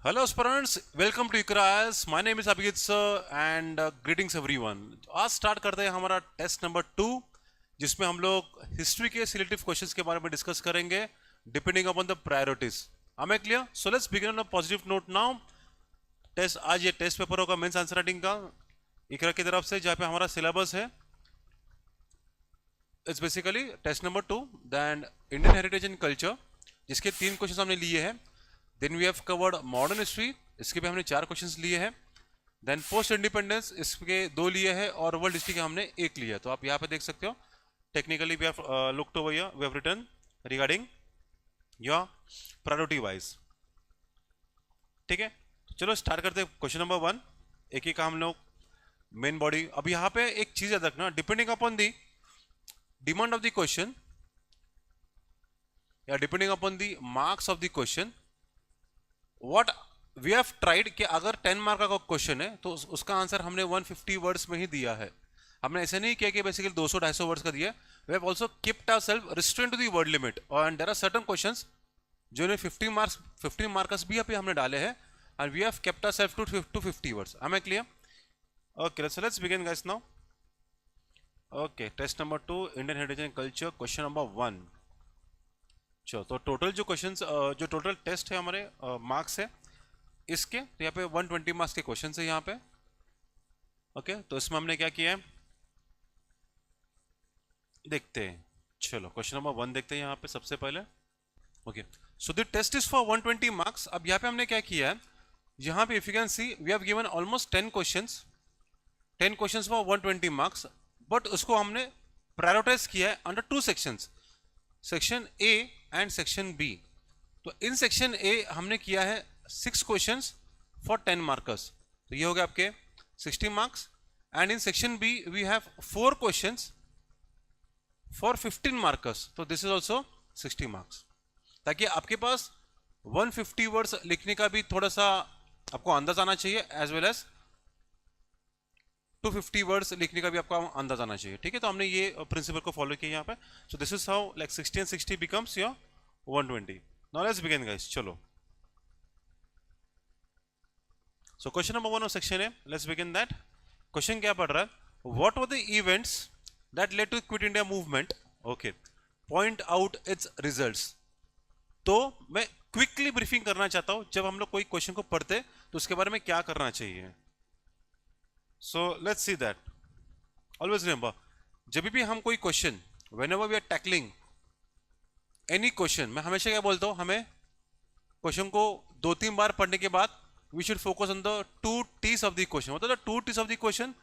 Hello aspirants, welcome to ICRAS. My name is Abhijit sir and greetings everyone. आज start करते हैं हमारा test number 2 जिसमें हम लोग हिस्ट्री के सिलेक्टिव क्वेश्चंस के बारे में डिस्कस करेंगे depending upon the priorities. Am I clear? So let's begin on a positive note now. Test आज ये टेस्ट पेपर होगा मेंस आंसर राइटिंग का इकरा की तरफ से जहाँ पे हमारा सिलेबस है. It's basically test number 2 then Indian heritage and culture जिसके 3 क्वेश्चन हमने लिए हैं. Then we have covered modern history, इसके भी हमने 4 क्वेश्चंस लिए हैं. देन पोस्ट इंडिपेंडेंस, इसके 2 लिए हैं और वर्ल्ड हिस्ट्री के हमने 1 लिया. तो आप यहाँ पे देख सकते हो technically we have looked over here, we have written regarding your priority wise. ठीक है, चलो स्टार्ट करते हैं क्वेश्चन नंबर 1. एक ही का हम लोग मेन बॉडी. अब यहाँ पे एक चीज याद रखना, depending upon the demand of the question या depending upon the marks of the question what we have tried कि अगर 10 मार्क का क्वेश्चन है तो उसका आंसर हमने 150 वर्ड्स में ही दिया है. हमने ऐसे नहीं किया कि बेसिकली 200-250 वर्ड्स का दिया. We have also kept ourself restraint to the word limit and there are certain questions जो ने 15 मार्क्स भी पे हमने डाले हैं and we have kept ourself to 50 words. Am I clear? Okay, so let's begin guys now. Okay, test number 2 Indian heritage and culture question number 1. चलो, तो total जो क्वेश्चंस जो टोटल टेस्ट है हमारे मार्क्स है इसके, तो यहाँ पे 120 मार्क्स के क्वेश्चंस है यहाँ पे. ओके, तो इसमें हमने क्या किया है देखते हैं. चलो क्वेश्चन नंबर 1 देखते हैं यहाँ पे सबसे पहले. Okay, so the test is for 120 marks. अब यहाँ पे हमने क्या किया है, यहाँ पे if you can see we have given almost 10 questions for 120 marks, but उसको हमने प्रायोरिटाइज किया है under 2 sections, section A and section B. तो इन सेक्शन ए हमने किया है 6 क्वेश्चंस फॉर 10 मार्कर्स, तो ये हो गया आपके 60 marks. And in section B we have 4 questions for 15 markers, so this is also 60 marks. ताकि आपके पास 150 वर्ड्स लिखने का भी थोड़ा सा आपको अंदाज आना चाहिए एज वेल एज 250 वर्ड्स लिखने का भी आपको अंदाज आना चाहिए. ठीक है, तो हमने ये प्रिंसिपल को फॉलो किया यहाँ पे. So this is how like 60 and 60 becomes your 120. Now let's begin guys. चलो, so question number 1 of section है, लेट्स बिगिन दैट. क्वेश्चन क्या पढ़ रहा है, what were the events that led to Quit India Movement. Okay, point out its results. तो मैं quickly briefing करना चाहता हूं, जब हम लोग कोई क्वेश्चन को पढ़ते तो उसके बारे में क्या करना चाहिए. So let's see that. Always remember, जब भी हम कोई question whenever we are tackling any question, मैं हमेशा क्या बोलता हूं, हमें क्वेश्चन को 2-3 बार पढ़ने के बाद we should focus on the 2 T's of the question. मतलब the 2 T's of the question,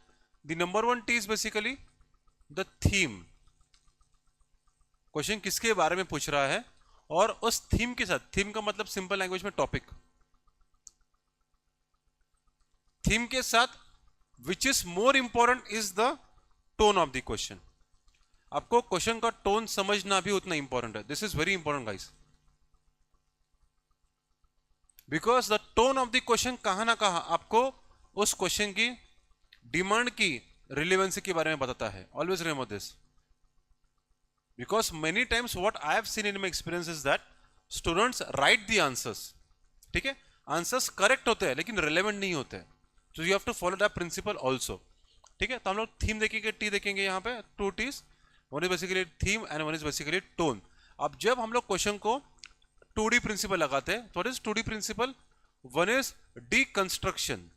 the number 1 T is basically the theme. Question किसके बारे में पूछ रहा है और उस थीम के साथ, थीम का मतलब सिंपल लैंग्वेज में टॉपिक, थीम के साथ which is more important is the tone of the question. आपको क्वेश्चन का टोन समझना भी उतना इंपॉर्टेंट है. This is very important guys, because the tone of the question कहां ना कहां आपको उस क्वेश्चन की डिमांड की रिलेवेंसी के बारे में बताता है. Always remember this, because many times what I have seen in my experience is that students right the answers. ठीक है, आंसर्स करेक्ट होते हैं लेकिन रिलेवेंट नहीं होते हैं. तो you have to follow that principle also. ठीक है, तो हम लोग थीम देखेंगे, टी देखेंगे यहाँ पे 2 T's. One is basically theme and one is basically tone. अब जब हम लोग क्वेश्चन को 2D प्रिंसिपल लगाते हैं, तो what is 2D principle? One is deconstruction.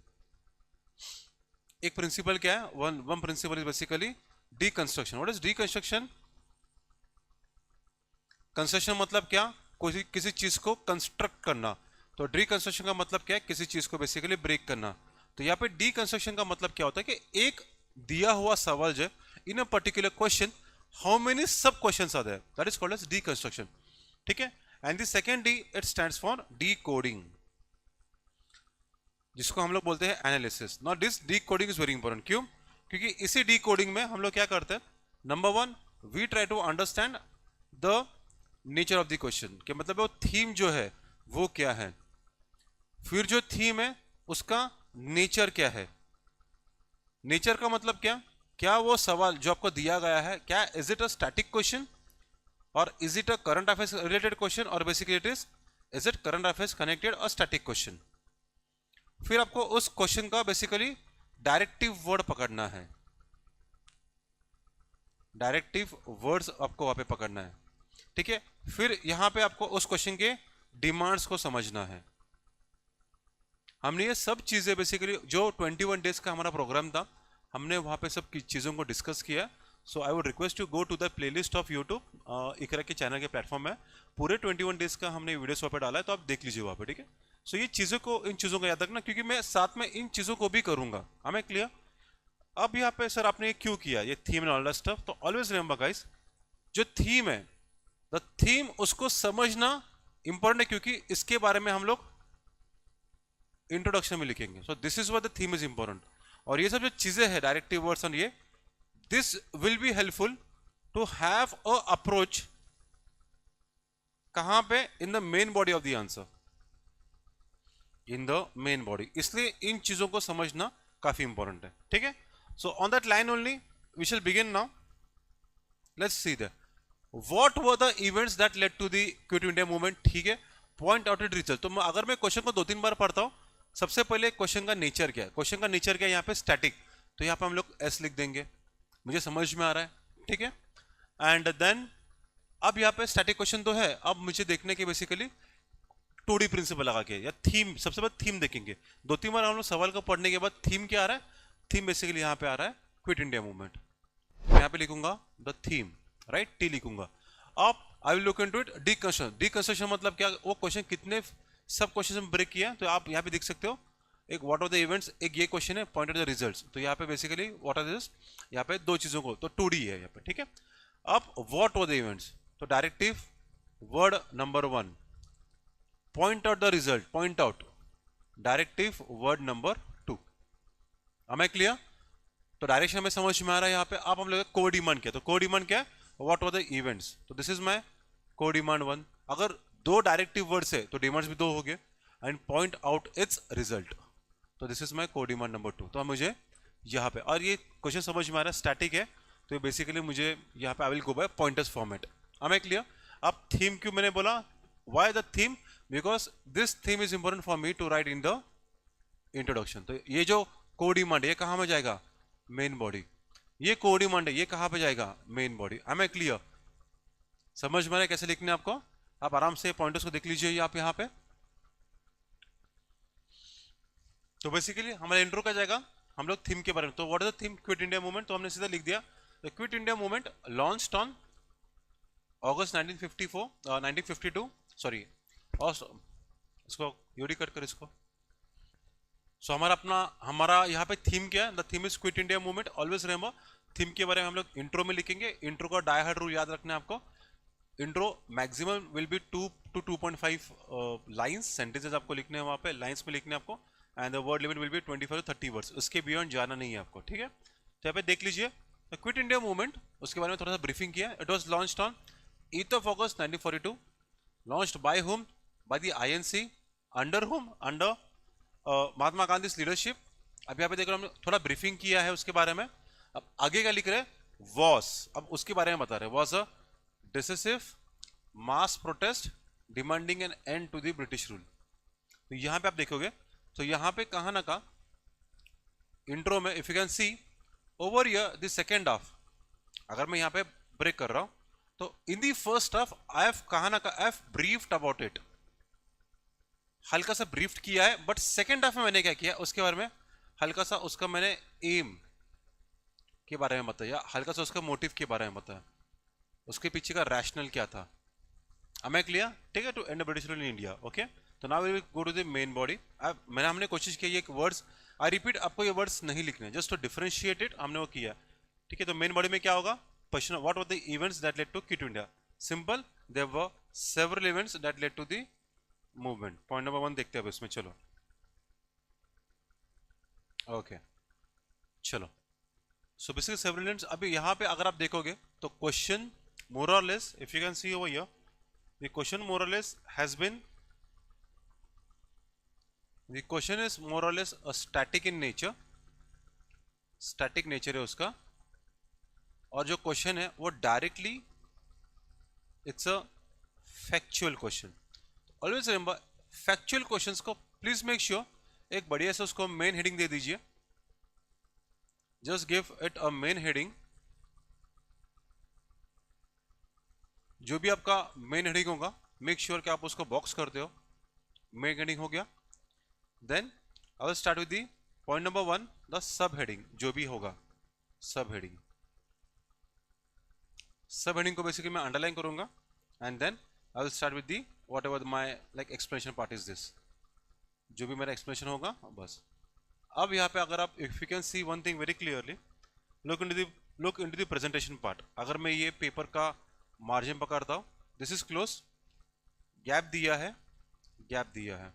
एक प्रिंसिपल क्या है, one principle is basically deconstruction. What is deconstruction? Construction मतलब क्या, कोई किसी चीज को कंस्ट्रक्ट करना. तो डीकंस्ट्रक्शन का मतलब क्या है, किसी चीज को बेसिकली ब्रेक करना. तो यहाँ पे डीकंस्ट्रक्शन का मतलब क्या होता है कि एक दिया हुआ सवाल जो in a particular question how many sub questions are there, that is called as deconstruction. ठीक है, and the second D it stands for decoding, जिसको हम लोग बोलते हैं analysis. Now this decoding is very important. क्यों? क्योंकि इसी डीकोडिंग में हम लोग क्या करते हैं, number 1 we try to understand the nature of the question, कि मतलब वो थीम जो है वो क्या है, फिर जो थीम है उसका नेचर क्या है. नेचर का मतलब क्या वो सवाल जो आपको दिया गया है, क्या is it a static question और is it a current affairs related question, और basically it is it current affairs connected or static question. फिर आपको उस क्वेश्चन का बेसिकली डायरेक्टिव वर्ड पकड़ना है, डायरेक्टिव वर्ड्स आपको वहां पे पकड़ना है, ठीक है। फिर यहां पे आपको उस क्वेश्चन के डिमांड्स को समझना है। हमने ये सब चीजें बेसिकली जो 21 डेज का हमारा प्रोग्राम था, हमने वहां पे सब चीजों को डिस्कस किया। So I would request you go to the playlist of YouTube, Iqra के चैनल के प्लेटफॉर्म में पूरे 21 डेज का हमने वीडियोस वहाँ पे डाला है, तो आप देख लीजिए वहाँ पे, ठीक है। सो ये चीज़ों को, इन चीज़ों को याद रखना, क्योंकि मैं साथ में इन चीज़ों को भी करूंगा। हमें क्लियर? अब यहाँ पे सर आपने क्यों किया ये theme and all that stuff, तो ऑलवेज रिमेंबर गाइस, जो थीम है, द थीम, उसको समझना इंपॉर्टेंट है, क्योंकि इसके बारे में हम लोग इंट्रोडक्शन में लिखेंगे। सो this is what the theme is important. और ये सब जो चीजें हैं, डायरेक्टिव वर्ड्स और ये, this will be helpful to have a approach कहां पे, in the main body of the answer, in the main body. इसलिए इन चीजों को समझना काफी इंपॉर्टेंट है, ठीक है। So on that line only we shall begin now. Let's see that what were the events that led to the Quit India movement, ठीक है। Point out it result. तो अगर मैं क्वेश्चन को 2-3 बार पढ़ता हूं, सबसे पहले क्वेश्चन का नेचर क्या है, क्वेश्चन का नेचर क्या है, यहाँ पे स्टैटिक, तो यहाँ पे हम लोग एस लिख देंगे, मुझे समझ में आ रहा है, ठीक है। एंड देन अब यहाँ पे स्टैटिक क्वेश्चन तो है, अब मुझे देखने के बेसिकली 2D प्रिंसिपल लगा के, या थीम, सबसे पहले थीम देखेंगे। 2-3 बार हम लोग सवाल को पढ़ने के बाद थीम क्या आ रहा है, थीम बेसिकली यहाँ पे आ रहा है क्विट इंडिया मूवमेंट। यहाँ पे लिखूंगा द थीम, राइट, टी लिखूंगा। अब I will look into it deconstruction. Deconstruction मतलब क्या, वो क्वेश्चन कितने सब क्वेश्चन में ब्रेक किया, तो आप यहाँ पे देख सकते हो, एक व्हाट आर द इवेंट्स, एक ये क्वेश्चन है पॉइंट आउट द रिजल्ट्स। तो यहाँ पे बेसिकली व्हाट आर दिस, यहाँ पे दो चीजों को, तो 2D है यहाँ पे, ठीक है। अब व्हाट वर द इवेंट्स, तो directive word number 1, point out the result, point out, directive word number 2। am I clear? तो डायरेक्शन हमें समझ में आ रहा है यहाँ पे। अब हम लोग को डिमांड क्या, तो को डिमांड क्या है, व्हाट वर द इवेंट्स, तो दिस इज माय को डिमांड 1। अगर दो डायरेक्टिव वर्ड्स है तो डिमांड्स भी 2 हो गए, and point out it's result, तो दिस इज माय को डिमांड नंबर 2। तो अब मुझे यहाँ पे, और ये क्वेश्चन समझ में आ रहा है, स्टैटिक है, तो बेसिकली मुझे यहाँ पे I will go by pointers format. am I clear? अब थीम क्यों मैंने बोला, why the theme, because this theme is important for me to write in the introduction. तो ये जो को डिमांड, ये कहाँ में जाएगा, मेन बॉडी। ये को डिमांड है, ये कहां पे जाएगा, main body. am I clear? समझ में आ रहा है कैसे लिखने है आपको? आप आराम से पॉइंटर्स को देख लीजिए आप यहाँ पे। तो बेसिकली हमारा इंट्रो क्या जाएगा, हम लोग थीम के बारे में, तो what is the theme, quit India movement, तो हमने सीधा लिख दिया, the Quit India movement launched on August 1954 1952, sorry, और इसको यूडी कट कर इसको। सो हमारा यहाँ पे थीम क्या है, the theme is quit India movement. Always remember, theme के बारे में हम लोग इंट्रो में लिखेंगे। इंट्रो का डाई हार्ड रूल याद रखना है आपको, intro maximum will be 2 to 2.5 lines, sentences आपको लिखने हैं वहाँ पे, लाइंस में लिखने हैं आपको, and the word limit will be 25 to 30 words, उसके बियॉन्ड जाना नहीं है आपको, ठीक है। तो यहाँ पे देख लीजिए द क्विट इंडिया मूवमेंट, उसके बारे में थोड़ा सा ब्रीफिंग किया। It was launched on 8th of August 1942, launched by whom, by the INC, under whom, under Mahatma Gandhi leadership. अब यहाँ पे देख रहे हमने थोड़ा ब्रीफिंग किया है उसके बारे में। अब आगे क्या लिख रहे हैं, वॉस, अब उसके बारे में बता रहे हैं, was a decisive mass protest demanding an end to the British rule. तो यहाँ पे आप देखोगे, तो यहाँ पे कहा ना कहा इंट्रो में, if you can see over here the second half, अगर मैं यहाँ पे ब्रेक कर रहा हूं, तो in the first half I have कहा ना कहा, I have briefed about it, हल्का सा ब्रीफ्ड किया है, बट सेकेंड हाफ में मैंने क्या किया, उसके बारे में हल्का सा उसका मैंने एम के बारे में बताया, हल्का सा उसका मोटिव के बारे में बताया, उसके पीछे का रैशनल क्या था। am I clear? ठीक है, to end British rule in India. Okay, तो now we will go to the main body. हमने कोशिश की ये वर्ड्स, आई रिपीट, आपको ये वर्ड्स नहीं लिखने, जस्ट टू डिफरेंशिएट इट, हमने वो किया, ठीक है। तो मेन बॉडी में क्या होगा, question what were the events that led to Quit India, simple, there were several events that led to the movement. Point number 1 देखते हैं अब इसमें, चलो। ओके, चलो। सो बेसिकली सेवरल इवेंट्स, अभी यहाँ पे अगर आप देखोगे तो question more or less, if you can see over here, the question more or less has been, the question is more or less a static in nature, static nature है उसका, और जो क्वेश्चन है वो directly it's a factual question. Always remember, factual questions को please make sure एक बढ़िया से उसको मेन हेडिंग दे दीजिए, just give it a main heading. जो भी आपका मेन हेडिंग होगा मेक श्योर कि आप उसको बॉक्स करते हो। मेन हेडिंग हो गया, then I will start with the point number 1, the sub heading. जो भी होगा सब हेडिंग, सब हेडिंग को बेसिकली मैं अंडरलाइन करूंगा and then I will start with the whatever my like explanation part is this. जो भी मेरा एक्सप्लेनेशन होगा बस। अब यहाँ पे अगर आप if you can C one thing very clearly, look into the presentation part. अगर मैं ये पेपर का मार्जिन पकड़ता हूँ, दिस इज क्लोज, गैप दिया है, गैप दिया है,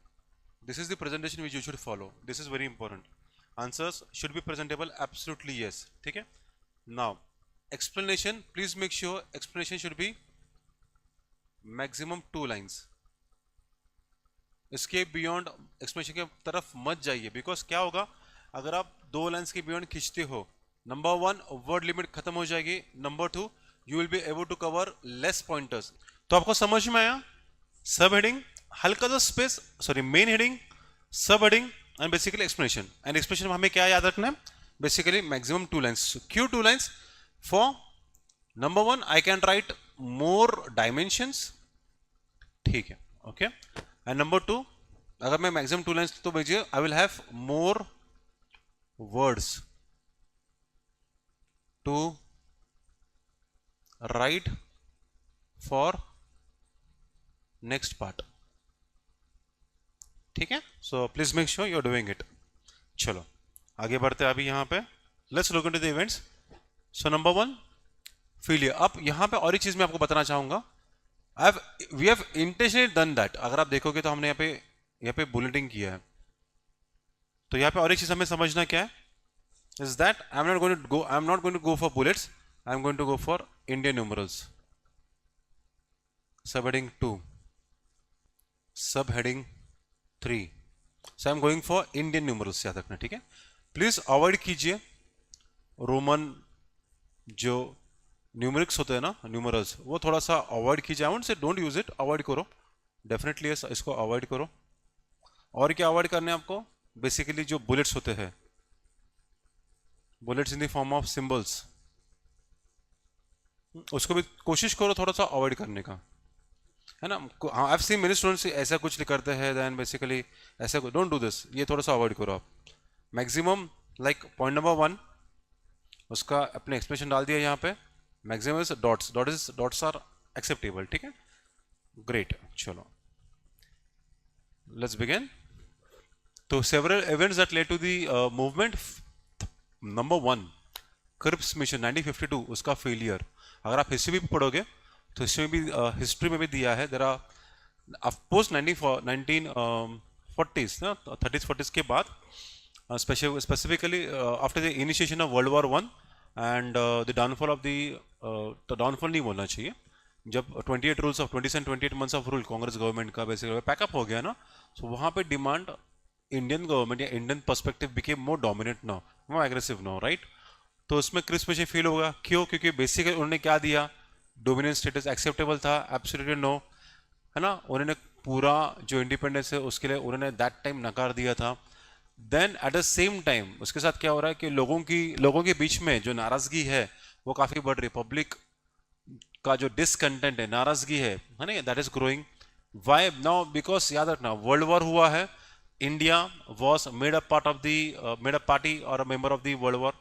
this is the presentation which you should follow, this is very important. Answers should be presentable, absolutely yes, ठीक है। Now explanation, please make sure explanation should be maximum 2 lines। इसके beyond explanation के तरफ मत जाइए, because क्या होगा अगर आप 2 लाइन्स के बियॉन्ड खींचते हो, नंबर 1 वर्ड लिमिट खत्म हो जाएगी, number 2 you will be able to cover less pointers. तो आपको समझ में आया, सब हेडिंग, हल्का सा space, sorry main heading, sub heading and basically explanation. And explanation में हमें क्या याद रखना है, बेसिकली मैक्सिमम 2 लाइन्स। क्यों 2 lines? For number 1 I can write more dimensions, ठीक है, ओके। एंड नंबर 2 अगर मैं मैक्सिमम 2 लाइन्स तो भेजिए, I will have more words to write for next part, ठीक है। So please make sure you are doing it. चलो आगे बढ़ते हैं अभी यहाँ पे, let's look into the events. So number 1 failure. अब यहां पे और एक चीज मैं आपको बताना चाहूंगा, we have intentionally done that. अगर आप देखोगे तो हमने यहाँ पे बुलेटिंग किया है, तो यहाँ पे और एक चीज हमें समझना क्या है, is that I am not going to go for bullets, I am going to go for Indian numerals. Sub heading 2, sub heading 3, so I am going for Indian numerals, याद रखना, ठीक है। प्लीज अवॉइड कीजिए Roman जो numerics होते हैं ना, numerals, वो थोड़ा सा अवॉइड कीजिए। I won't say don't use it, avoid करो, डेफिनेटली इसको अवॉइड करो। और क्या अवॉइड करने हैं आपको, बेसिकली जो बुलेट्स होते हैं, bullets in the form of symbols, उसको भी कोशिश करो थोड़ा सा अवॉइड करने का, है ना। हाँ, I have seen many students ऐसा कुछ करते हैं, देन बेसिकली ऐसा डोंट डू दिस, ये थोड़ा सा अवॉइड करो आप। मैक्सिमम लाइक पॉइंट नंबर 1 उसका अपने एक्सप्रेशन डाल दिया यहाँ पे, maximum is dots, dots are acceptable, ठीक है, ग्रेट। चलो लेट्स बिगिन। तो several events that led to the movement, number 1 Cripps mission 1952, उसका फेलियर। अगर आप हिस्ट्री भी पढ़ोगे तो हिस्ट्री में भी दिया है, देयर आर पोस्ट 1940s ना, 30s 40s के बाद, specifically after the initiation of World War I and the downfall of the downfall नहीं बोलना चाहिए, जब 28 rules of 20 and 28 months of rule Congress government का बेसिकली पैकअप हो गया ना, so वहाँ पे डिमांड इंडियन गवर्नमेंट या Indian perspective became more dominant now, more aggressive now, right. तो उसमें क्रिस्प में फील होगा, क्यों? क्योंकि बेसिकली उन्होंने क्या दिया, डोमिनेंट स्टेटस एक्सेप्टेबल था, एब्सोल्युटली नो, है ना। उन्होंने पूरा जो इंडिपेंडेंस है उसके लिए उन्होंने दैट टाइम नकार दिया था। Then at the same time उसके साथ क्या हो रहा है कि लोगों के बीच में जो नाराजगी है वो काफी बढ़ रही है, पब्लिक का जो डिसकंटेंट है, नाराजगी है ना, that is growing. Why now? Because याद रखना, वर्ल्ड वॉर हुआ है, India was made a party और a member of the world war.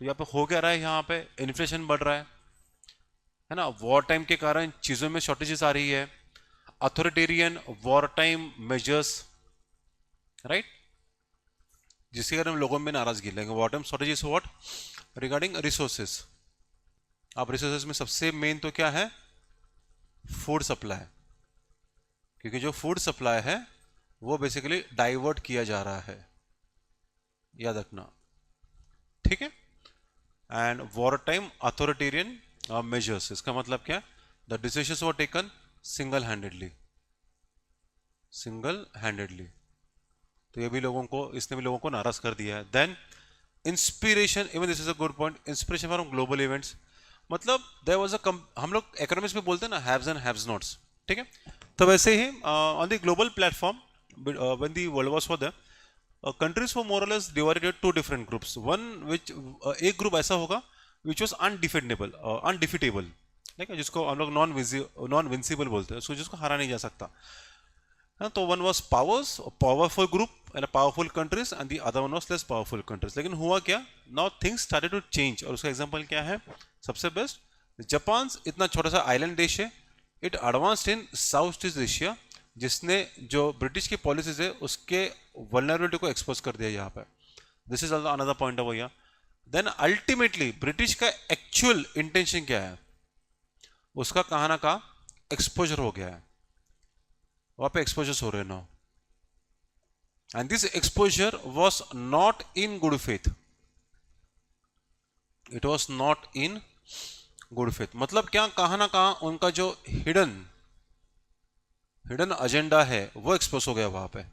तो यहाँ पे हो क्या रहा है, यहाँ पे इन्फ्लेशन बढ़ रहा है ना, वॉर टाइम के कारण चीजों में शॉर्टेजेस आ रही है, authoritarian war time measures, right, जिसके कारण लोगों में नाराजगी लगे। War time shortages what regarding resources. अब रिसोर्सेस में सबसे मेन तो क्या है, फूड सप्लाई, क्योंकि जो फूड सप्लाई है वो बेसिकली डाइवर्ट किया जा रहा है, याद रखना, ठीक है। And war time authoritarian measures, इसका मतलब क्या, the decisions were taken single handedly. तो ये भी इसने भी लोगों को नाराज कर दिया है। Then inspiration, even this is a good point, inspiration from global events, मतलब देयर वाज अ, हम लोग इकोनॉमिक्स में बोलते हैं ना, हैव्स एंड हैव्स नॉट्स, ठीक है। तो वैसे ही on the global platform when the world wars were there, countries were more or less divided two different groups. One which एक group ऐसा होगा which was undefeatable, ठीक है, जिसको हम लोग नॉन विंसिबल बोलते हैं, उसको जिसको हरा नहीं जा सकता। हाँ, तो one was powerful group and powerful countries and the other one was less powerful countries. लेकिन हुआ क्या, now things started to change, और उसका एग्जांपल क्या है सबसे बेस्ट, जापान इतना छोटा सा आइलैंड देश है, it advanced in south east Asia, जिसने जो ब्रिटिश की पॉलिसीज है उसके वल्नरेबिलिटी को एक्सपोज कर दिया यहाँ पे। This is another point of view. Then ultimately British का एक्चुअल इंटेंशन क्या है, उसका कहा ना कहा एक्सपोजर हो गया है, वहां पे एक्सपोजर्स हो रहे हैं now, and this exposure was not in good faith, it was not in good faith. मतलब क्या, कहा ना कहा उनका जो हिडन एजेंडा है वो एक्सपोज हो गया वहां पे।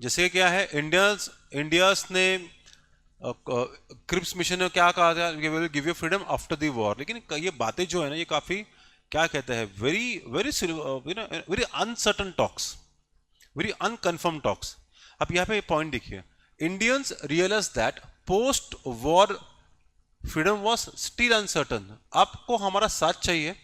जैसे क्या है, इंडियास ने क्रिप्स मिशन में क्या कहा था, we will give you freedom after the war. लेकिन ये बातें जो है ना, ये काफी क्या कहते हैं, very very very uncertain talks, very unconfirm talks. अब यहाँ पे पॉइंट देखिए, Indians realise that post war freedom was still uncertain. आपको हमारा साथ चाहिए,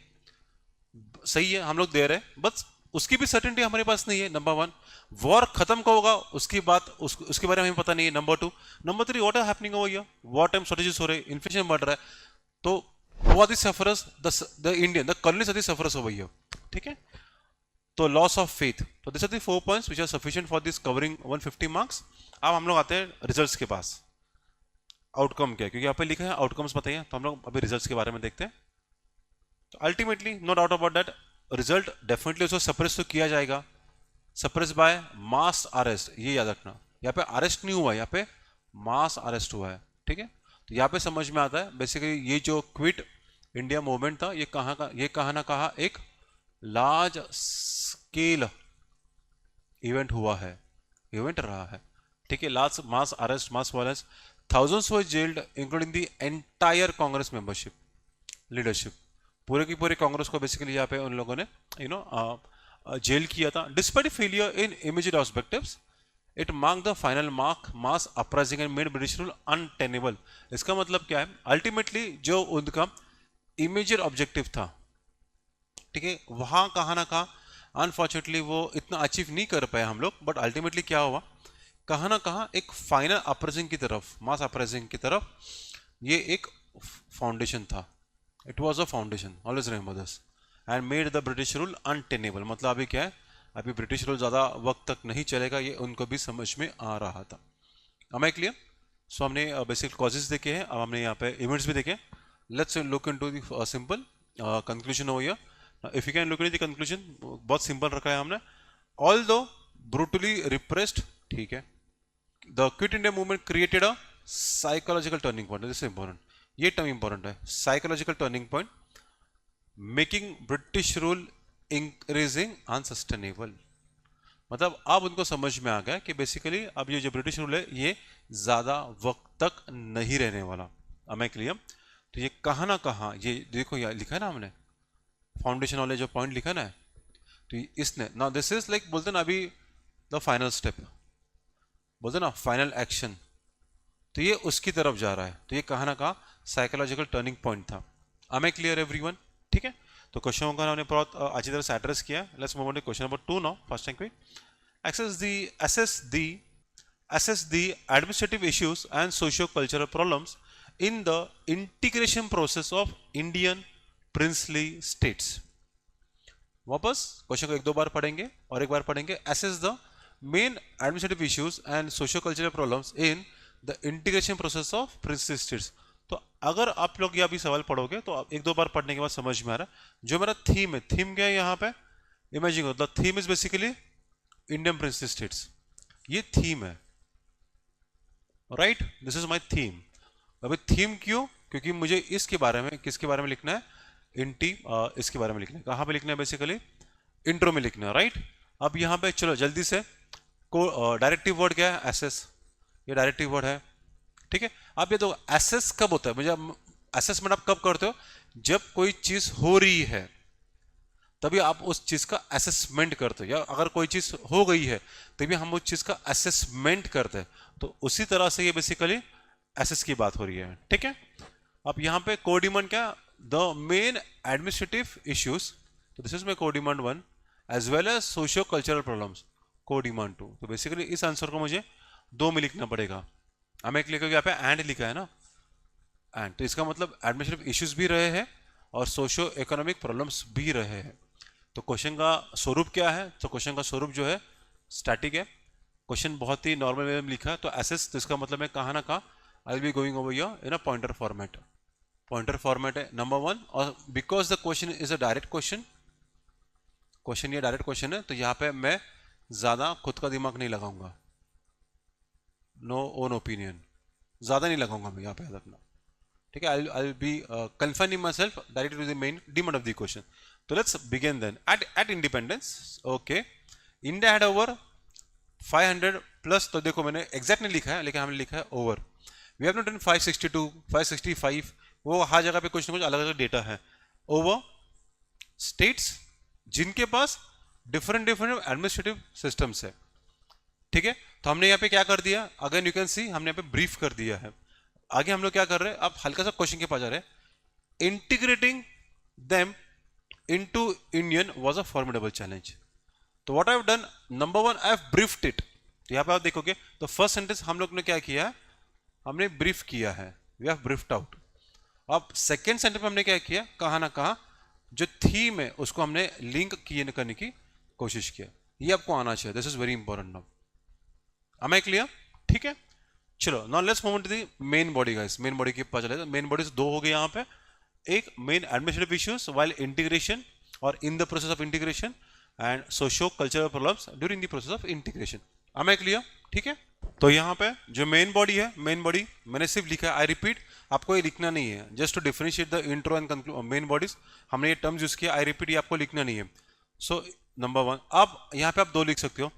सही है, हम लोग दे रहे हैं, बस उसकी भी सर्टेनिटी हमारे पास नहीं है। नंबर वन, वॉर खत्म कब होगा उसकी बात उसके बारे में हमें पता नहीं है। Number two, number three, what are happening over here, war time shortages हो रहे हैं, इन्फ्लेशन बढ़ रहा है, तो who are the sufferers, the Indian, the colonies are the sufferers over here, ठीक है। तो लॉस ऑफ फेथ, तो this are the 4 points which are sufficient for this covering 150 marks. अब हम लोग आते हैं रिजल्ट्स के पास। आउटकम क्या है, क्योंकि यहाँ पे लिखा है आउटकम्स बताइए, तो हम लोग अभी रिजल्ट्स के बारे में देखते हैं। तो ultimately no doubt about that, result definitely उसको सप्रेस तो किया जाएगा, सप्रेस बाय मास अरेस्ट, ये याद रखना। यहाँ पे अरेस्ट नहीं हुआ है, यहाँ पे मास अरेस्ट हुआ है, ठीक है। तो यहाँ पे समझ में आता है बेसिकली ये जो क्विट इंडिया मूवमेंट था, ये कहाँ ना कहाँ एक लार्ज स्केल इवेंट हुआ है, इवेंट रहा है, ठीक है। Large mass arrest, mass violence, thousands were gelled including the entire Congress membership leadership, पूरे की पूरे कांग्रेस को बेसिकली यहाँ पे उन लोगों ने जेल किया था। Despite failure in immediate objectives, it mark the final mass uprising and made British rule untenable. इसका मतलब क्या है, अल्टीमेटली जो उनका इमीडिएट ऑब्जेक्टिव था, ठीक है, वहां कहा ना कहा अनफॉर्चुनेटली वो इतना अचीव नहीं कर पाए हम लोग, बट अल्टीमेटली क्या हुआ, कहा ना कहा एक फाइनल अपराइजिंग की तरफ, मास अपराइजिंग की तरफ, ये एक फाउंडेशन था, it was a foundation, always remember this, and made the British rule untenable. मतलब अभी क्या है, अभी ब्रिटिश रूल ज़्यादा वक्त तक नहीं चलेगा, ये उनको भी समझ में आ रहा था। am I clear? सो हमने बेसिक कॉजेज देखे हैं, अब हमने यहाँ पे इवेंट्स भी देखे। Let's look into the simple conclusion हो गया। If you can look into the conclusion, बहुत सिंपल रखा है हमने। ऑल दो ब्रूटली रिप्रेस्ड, ठीक है, the Quit India movement created a psychological turning point, this is important, ये टर्म इंपॉर्टेंट है, psychological turning point, making British rule increasing unsustainable. मतलब अब उनको समझ में आ गया कि बेसिकली अब ये जो ब्रिटिश रूल है ये ज्यादा वक्त तक नहीं रहने वाला। अब मैं क्लियर, तो ये कहाँ ना कहाँ, ये देखो यहाँ लिखा है ना हमने, फाउंडेशन वाले जो पॉइंट लिखा ना है, तो इसने ना, दिस इज लाइक बोलते ना अभी द फाइनल स्टेप, बोलते ना फाइनल एक्शन, तो ये उसकी तरफ जा रहा है। तो ये कहाँ ना कहाँ साइकोलॉजिकल टर्निंग पॉइंट था। आई एम क्लियर एवरीवन, ठीक है। तो क्वेश्चन को हमने बहुत अच्छी तरह से एड्रेस किया। Let's move on to question number 2 now. First time quick, assess the administrative issues and socio-cultural problems in the integration process of Indian princely states। वापस क्वेश्चन को एक दो बार पढ़ेंगे और एक बार पढ़ेंगे। assess the main administrative issues and socio-cultural problems in the integration process of princely states। तो अगर आप लोग ये अभी सवाल पढ़ोगे तो एक दो बार पढ़ने के बाद समझ में आ रहा है जो मेरा थीम है। थीम क्या है यहाँ पे, imagine the theme is basically Indian princely states, ये थीम है, right, this is my theme. अभी थीम क्यों, क्योंकि मुझे इसके बारे में, किसके बारे में लिखना है, इसके बारे में लिखना है। कहाँ पे लिखना है, बेसिकली इंट्रो में लिखना है, राइट। अब यहाँ पे चलो जल्दी से डायरेक्टिव वर्ड क्या है, एसेस, ये डायरेक्टिव वर्ड है, ठीक है। आप ये तो एसेस कब होता है, मुझे असेसमेंट आप कब करते हो, जब कोई चीज हो रही है तभी आप उस चीज़ का असेसमेंट करते हो, या अगर कोई चीज़ हो गई है तभी हम उस चीज़ का असेसमेंट करते हैं। तो उसी तरह से ये बेसिकली एसेस की बात हो रही है, ठीक है। अब यहाँ पे कोड डिमांड क्या, द मेन एडमिनिस्ट्रेटिव इश्यूज, तो this is my code demand 1 as well as socio cultural problems code demand 2। तो बेसिकली इस आंसर को मुझे 2 में लिखना पड़ेगा। हमें क्लियर करके यहाँ पे एंड लिखा है ना, एंड, तो इसका मतलब एडमिनिस्ट्रेटिव इश्यूज भी रहे हैं और सोशियो इकोनॉमिक प्रॉब्लम्स भी रहे हैं। तो क्वेश्चन का स्वरूप क्या है, तो क्वेश्चन का स्वरूप जो है स्टैटिक है। क्वेश्चन बहुत ही नॉर्मल वे में लिखा है, तो एसेस, तो इसका मतलब है कहाँ ना कहाँ आई will be going over here in a pointer format. Pointer format है नंबर 1, और because the question is a direct question, question ये डायरेक्ट क्वेश्चन है, तो यहाँ पे मैं ज़्यादा खुद का दिमाग नहीं लगाऊंगा, नो ओन ओपिनियन, ज़्यादा नहीं लगाऊंगा मैं यहाँ पे, याद रखना, ठीक है। I'll be confining myself directly to the main demand of the question. So let's begin then. At independence, okay, India had over 500 plus, तो देखो मैंने एग्जैक्ट नहीं लिखा है लेकिन हमने लिखा है over. We have not done 562, 565, वो हर जगह पे कुछ ना कुछ अलग अलग डेटा है। ओवर स्टेट्स जिनके पास डिफरेंट डिफरेंट एडमिनिस्ट्रेटिव सिस्टम्स है, ठीक है। तो हमने यहाँ पे क्या कर दिया, अगेन यू कैन सी, हमने यहाँ पे ब्रीफ कर दिया है। आगे हम लोग क्या कर रहे हैं, अब हल्का सा क्वेश्चन के पास जा रहे हैं। Integrating them into Indian was a formidable challenge. तो what I have done, number 1 I have briefed it. तो यहाँ पे आप देखोगे तो फर्स्ट सेंटेंस हम लोग ने क्या किया है, हमने ब्रीफ किया है, वी हैव ब्रीफ्ड आउट। अब सेकेंड सेंटेंस में हमने क्या किया, कहाँ ना कहाँ जो थीम है उसको हमने लिंक किए करने की कोशिश किया। ये आपको आना चाहिए, this is very important now. Am I clear, ठीक है। चलो now let's move on to the main body guys. Main body के पास चले, मेन बॉडी 2 हो गए यहाँ पे। एक main administrative issues while integration और in the process of integration, and socio cultural problems during the process of integration. Am I clear, ठीक है। तो यहाँ पे जो मेन बॉडी है, मेन बॉडी मैंने सिर्फ लिखा है, आई रिपीट, आपको ये लिखना नहीं है, just to differentiate the intro and main bodies हमने ये टर्म्स यूज किया, आई रिपीट, ये आपको लिखना नहीं है। सो नंबर 1, अब यहाँ पे आप 2 लिख सकते हो,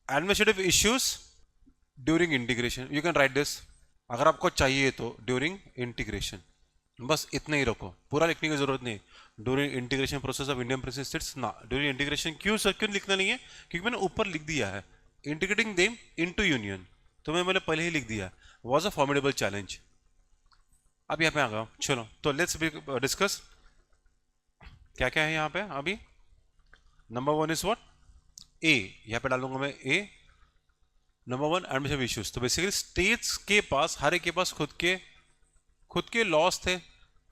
administrative issues during integration, you can write this अगर आपको चाहिए तो, ड्यूरिंग इंटीग्रेशन, बस इतना ही रखो, पूरा लिखने की जरूरत नहीं। During integration process of Indian princess states ना, ड्यूरिंग इंटीग्रेशन क्यों सर, क्यों लिखना नहीं है, क्योंकि मैंने ऊपर लिख दिया है इंटीग्रेटिंग देम इनटू यूनियन, तो मैंने पहले ही लिख दिया वाज अ फॉर्मिडेबल चैलेंज। अब यहाँ पे आ गया, चलो तो लेट्स डिस्कस क्या क्या है यहाँ पे। अभी नंबर 1 इज व्हाट, ए, यहाँ पे डालूंगा मैं ए, नंबर 1 एडमिनिस्ट्रेटिव इश्यूज। तो बेसिकली स्टेट्स के पास, हर एक के पास खुद के लॉस थे,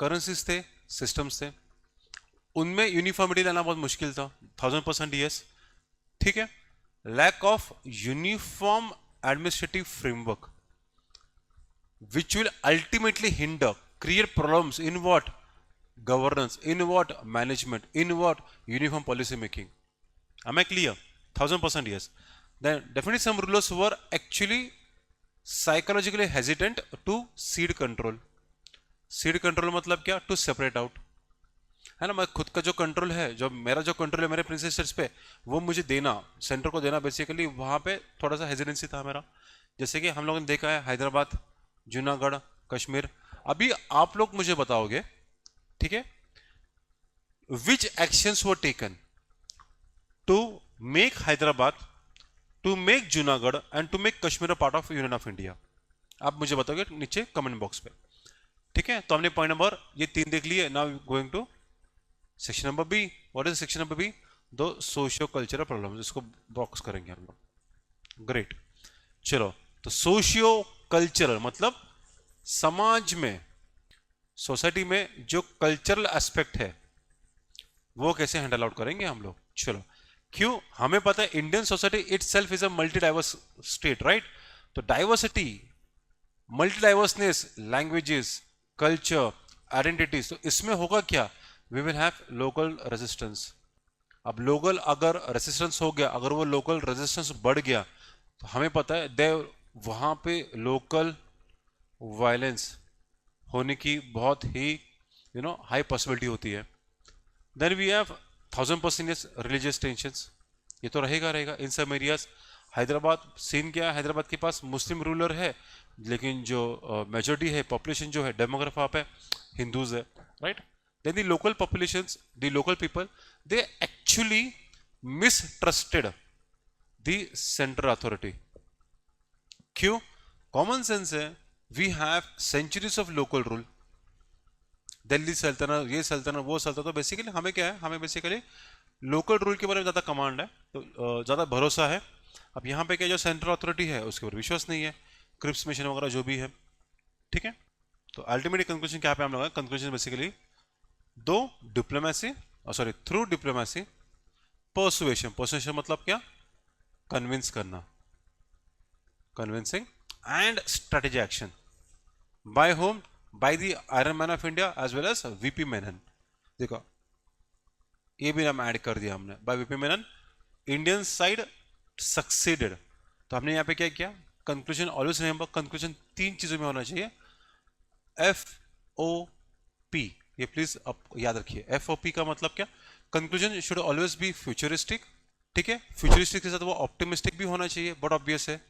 करेंसीज थे, सिस्टम्स थे, उनमें यूनिफॉर्मिटी लाना बहुत मुश्किल था, 1000% यस, ठीक है। Lack of uniform administrative framework which will ultimately hinder, create problems in what, governance, in what management, in what uniform policy making. Am I clear? 1000% yes. Then definitely some rulers were actually psychologically hesitant to seed control. Seed control मतलब क्या? To separate out. है ना, मैं खुद का जो control है, जो मेरा जो कंट्रोल है मेरे प्रिंसेस स्टेट्स पे, वो मुझे देना, सेंटर को देना, बेसिकली वहाँ पे थोड़ा सा हेजिडेंसी था मेरा। जैसे कि हम लोगों ने देखा है हैदराबाद, जूनागढ़, कश्मीर। अभी आप लोग मुझे बताओगे, ठीक है, which actions were taken to make Hyderabad, to make Junagadh and to make Kashmir a part of Union of India। आप मुझे बताओगे नीचे कमेंट बॉक्स पे, ठीक है। तो हमने पॉइंट नंबर ये 3 देख लिए। Now going to section number B. What is section number B, दो सोशियो कल्चरल प्रॉब्लम्स, इसको बॉक्स करेंगे हम लोग। ग्रेट, चलो तो सोशियो कल्चरल मतलब समाज में, सोसाइटी में जो कल्चरल एस्पेक्ट है वो कैसे हैंडल आउट करेंगे हम लोग। चलो, क्यों, हमें पता है Indian society itself is a multi diverse state, right. तो diversity, multi diverseness, languages, culture, identities, तो इसमें होगा क्या, we will have local resistance. अब लोकल अगर रेजिस्टेंस हो गया, अगर वो लोकल रेजिस्टेंस बढ़ गया, तो हमें पता है दे वहाँ पे लोकल वायलेंस होने की बहुत ही हाई पॉसिबिलिटी होती है। Then we have 1000% religious tensions, ये तो रहेगा इन सब एरियाज। हैदराबाद सीन क्या है, हैदराबाद के पास मुस्लिम रूलर है, लेकिन जो मेजोरिटी है, पॉपुलेशन जो है, डेमोग्राफ आप है, हिंदूज है, right. Then the local populations, the local people, they actually mistrusted the central authority. क्यों? कॉमन सेंस है, we have centuries of local rule, Delhi Sultanate, ये सल्तनत, वो सल्तनत, तो बेसिकली हमें क्या है, हमें बेसिकली लोकल रूल के बारे में ज़्यादा कमांड है, तो ज़्यादा भरोसा है। अब यहाँ पे क्या, जो सेंट्रल अथॉरिटी है उसके ऊपर विश्वास नहीं है, क्रिप्स मिशन वगैरह जो भी है, ठीक है। तो अल्टीमेटली कंक्लूजन क्या पे हम लोग, कंक्लूजन बेसिकली दो diplomacy, sorry through diplomacy, persuasion, persuasion मतलब क्या, कन्विंस करना, convincing, and strategy action, by home, by the iron man of India as well as VP Menon. देखो ये भी हम ऐड कर दिया हमने, by VP Menon Indian side succeeded. तो हमने यहाँ पे क्या किया, कंक्लूजन ऑलवेज रिमेंबर, कंक्लूजन तीन चीजों में होना चाहिए, FOP, ये प्लीज आप याद रखिए। FOP का मतलब क्या, conclusion should always be futuristic, ठीक है। फ्यूचरिस्टिक के साथ वो ऑप्टिमिस्टिक भी होना चाहिए, बट ऑब्वियस है,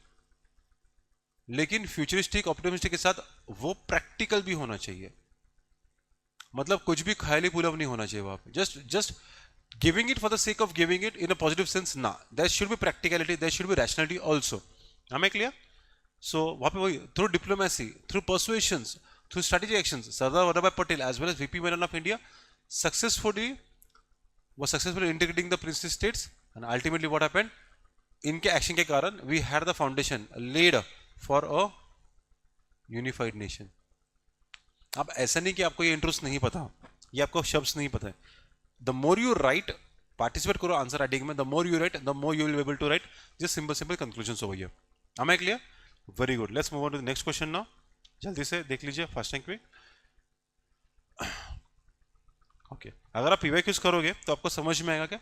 लेकिन फ्यूचरिस्टिक ऑप्टिमिस्टिक के साथ वो प्रैक्टिकल भी होना चाहिए। मतलब कुछ भी ख्याली पुलाव नहीं होना चाहिए वहां पे, just giving it for the sake of giving it in a positive sense ना, there should be practicality, there should be rationality also. हमें क्लियर? सो वहां पे वही through diplomacy, through persuasions, through strategic actions, Sardar Vallabhbhai Patel as well as VP Menon of India successfully integrating the princely states, and ultimately what happened, इनके action के कारण we had the foundation laid for a unified nation। अब ऐसा नहीं कि आपको ये इंट्रोस्ट नहीं पता, ये आपको शब्द नहीं पता है, the more you write, participate करो आंसर राइटिंग में, the more you write the more you will be able to write just simple conclusions over here। am I clear? very good, let's move on to the next question now। जल्दी से देख लीजिए first rank में। Okay, अगर आप PYQs करोगे तो आपको समझ में आएगा क्या,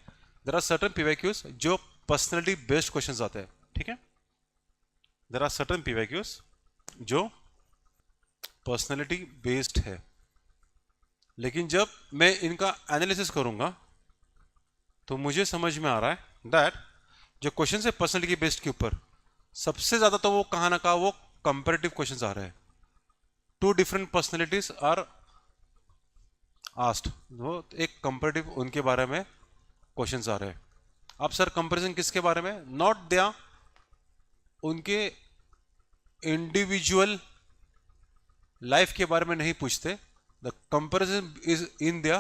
देयर आर सर्टेन पीवाईक्यूज जो पर्सनैलिटी बेस्ड क्वेश्चंस आते हैं, ठीक है। देयर आर सर्टेन पीवाईक्यूज जो पर्सनैलिटी बेस्ड है, लेकिन जब मैं इनका एनालिसिस करूंगा तो मुझे समझ में आ रहा है दैट जो क्वेश्चन है पर्सनैलिटी बेस्ड के ऊपर, सबसे ज्यादा तो वो कहाँ ना कहाँ वो कंपेरेटिव क्वेश्चंस आ रहे हैं। Two different personalities are asked, वो एक कंपेरेटिव उनके बारे में क्वेश्चंस आ रहे हैं। अब सर कंपैरिजन किसके बारे में, नॉट दिया उनके इंडिविजुअल लाइफ के बारे में नहीं पूछते, द कंपैरिजन इज इन दिया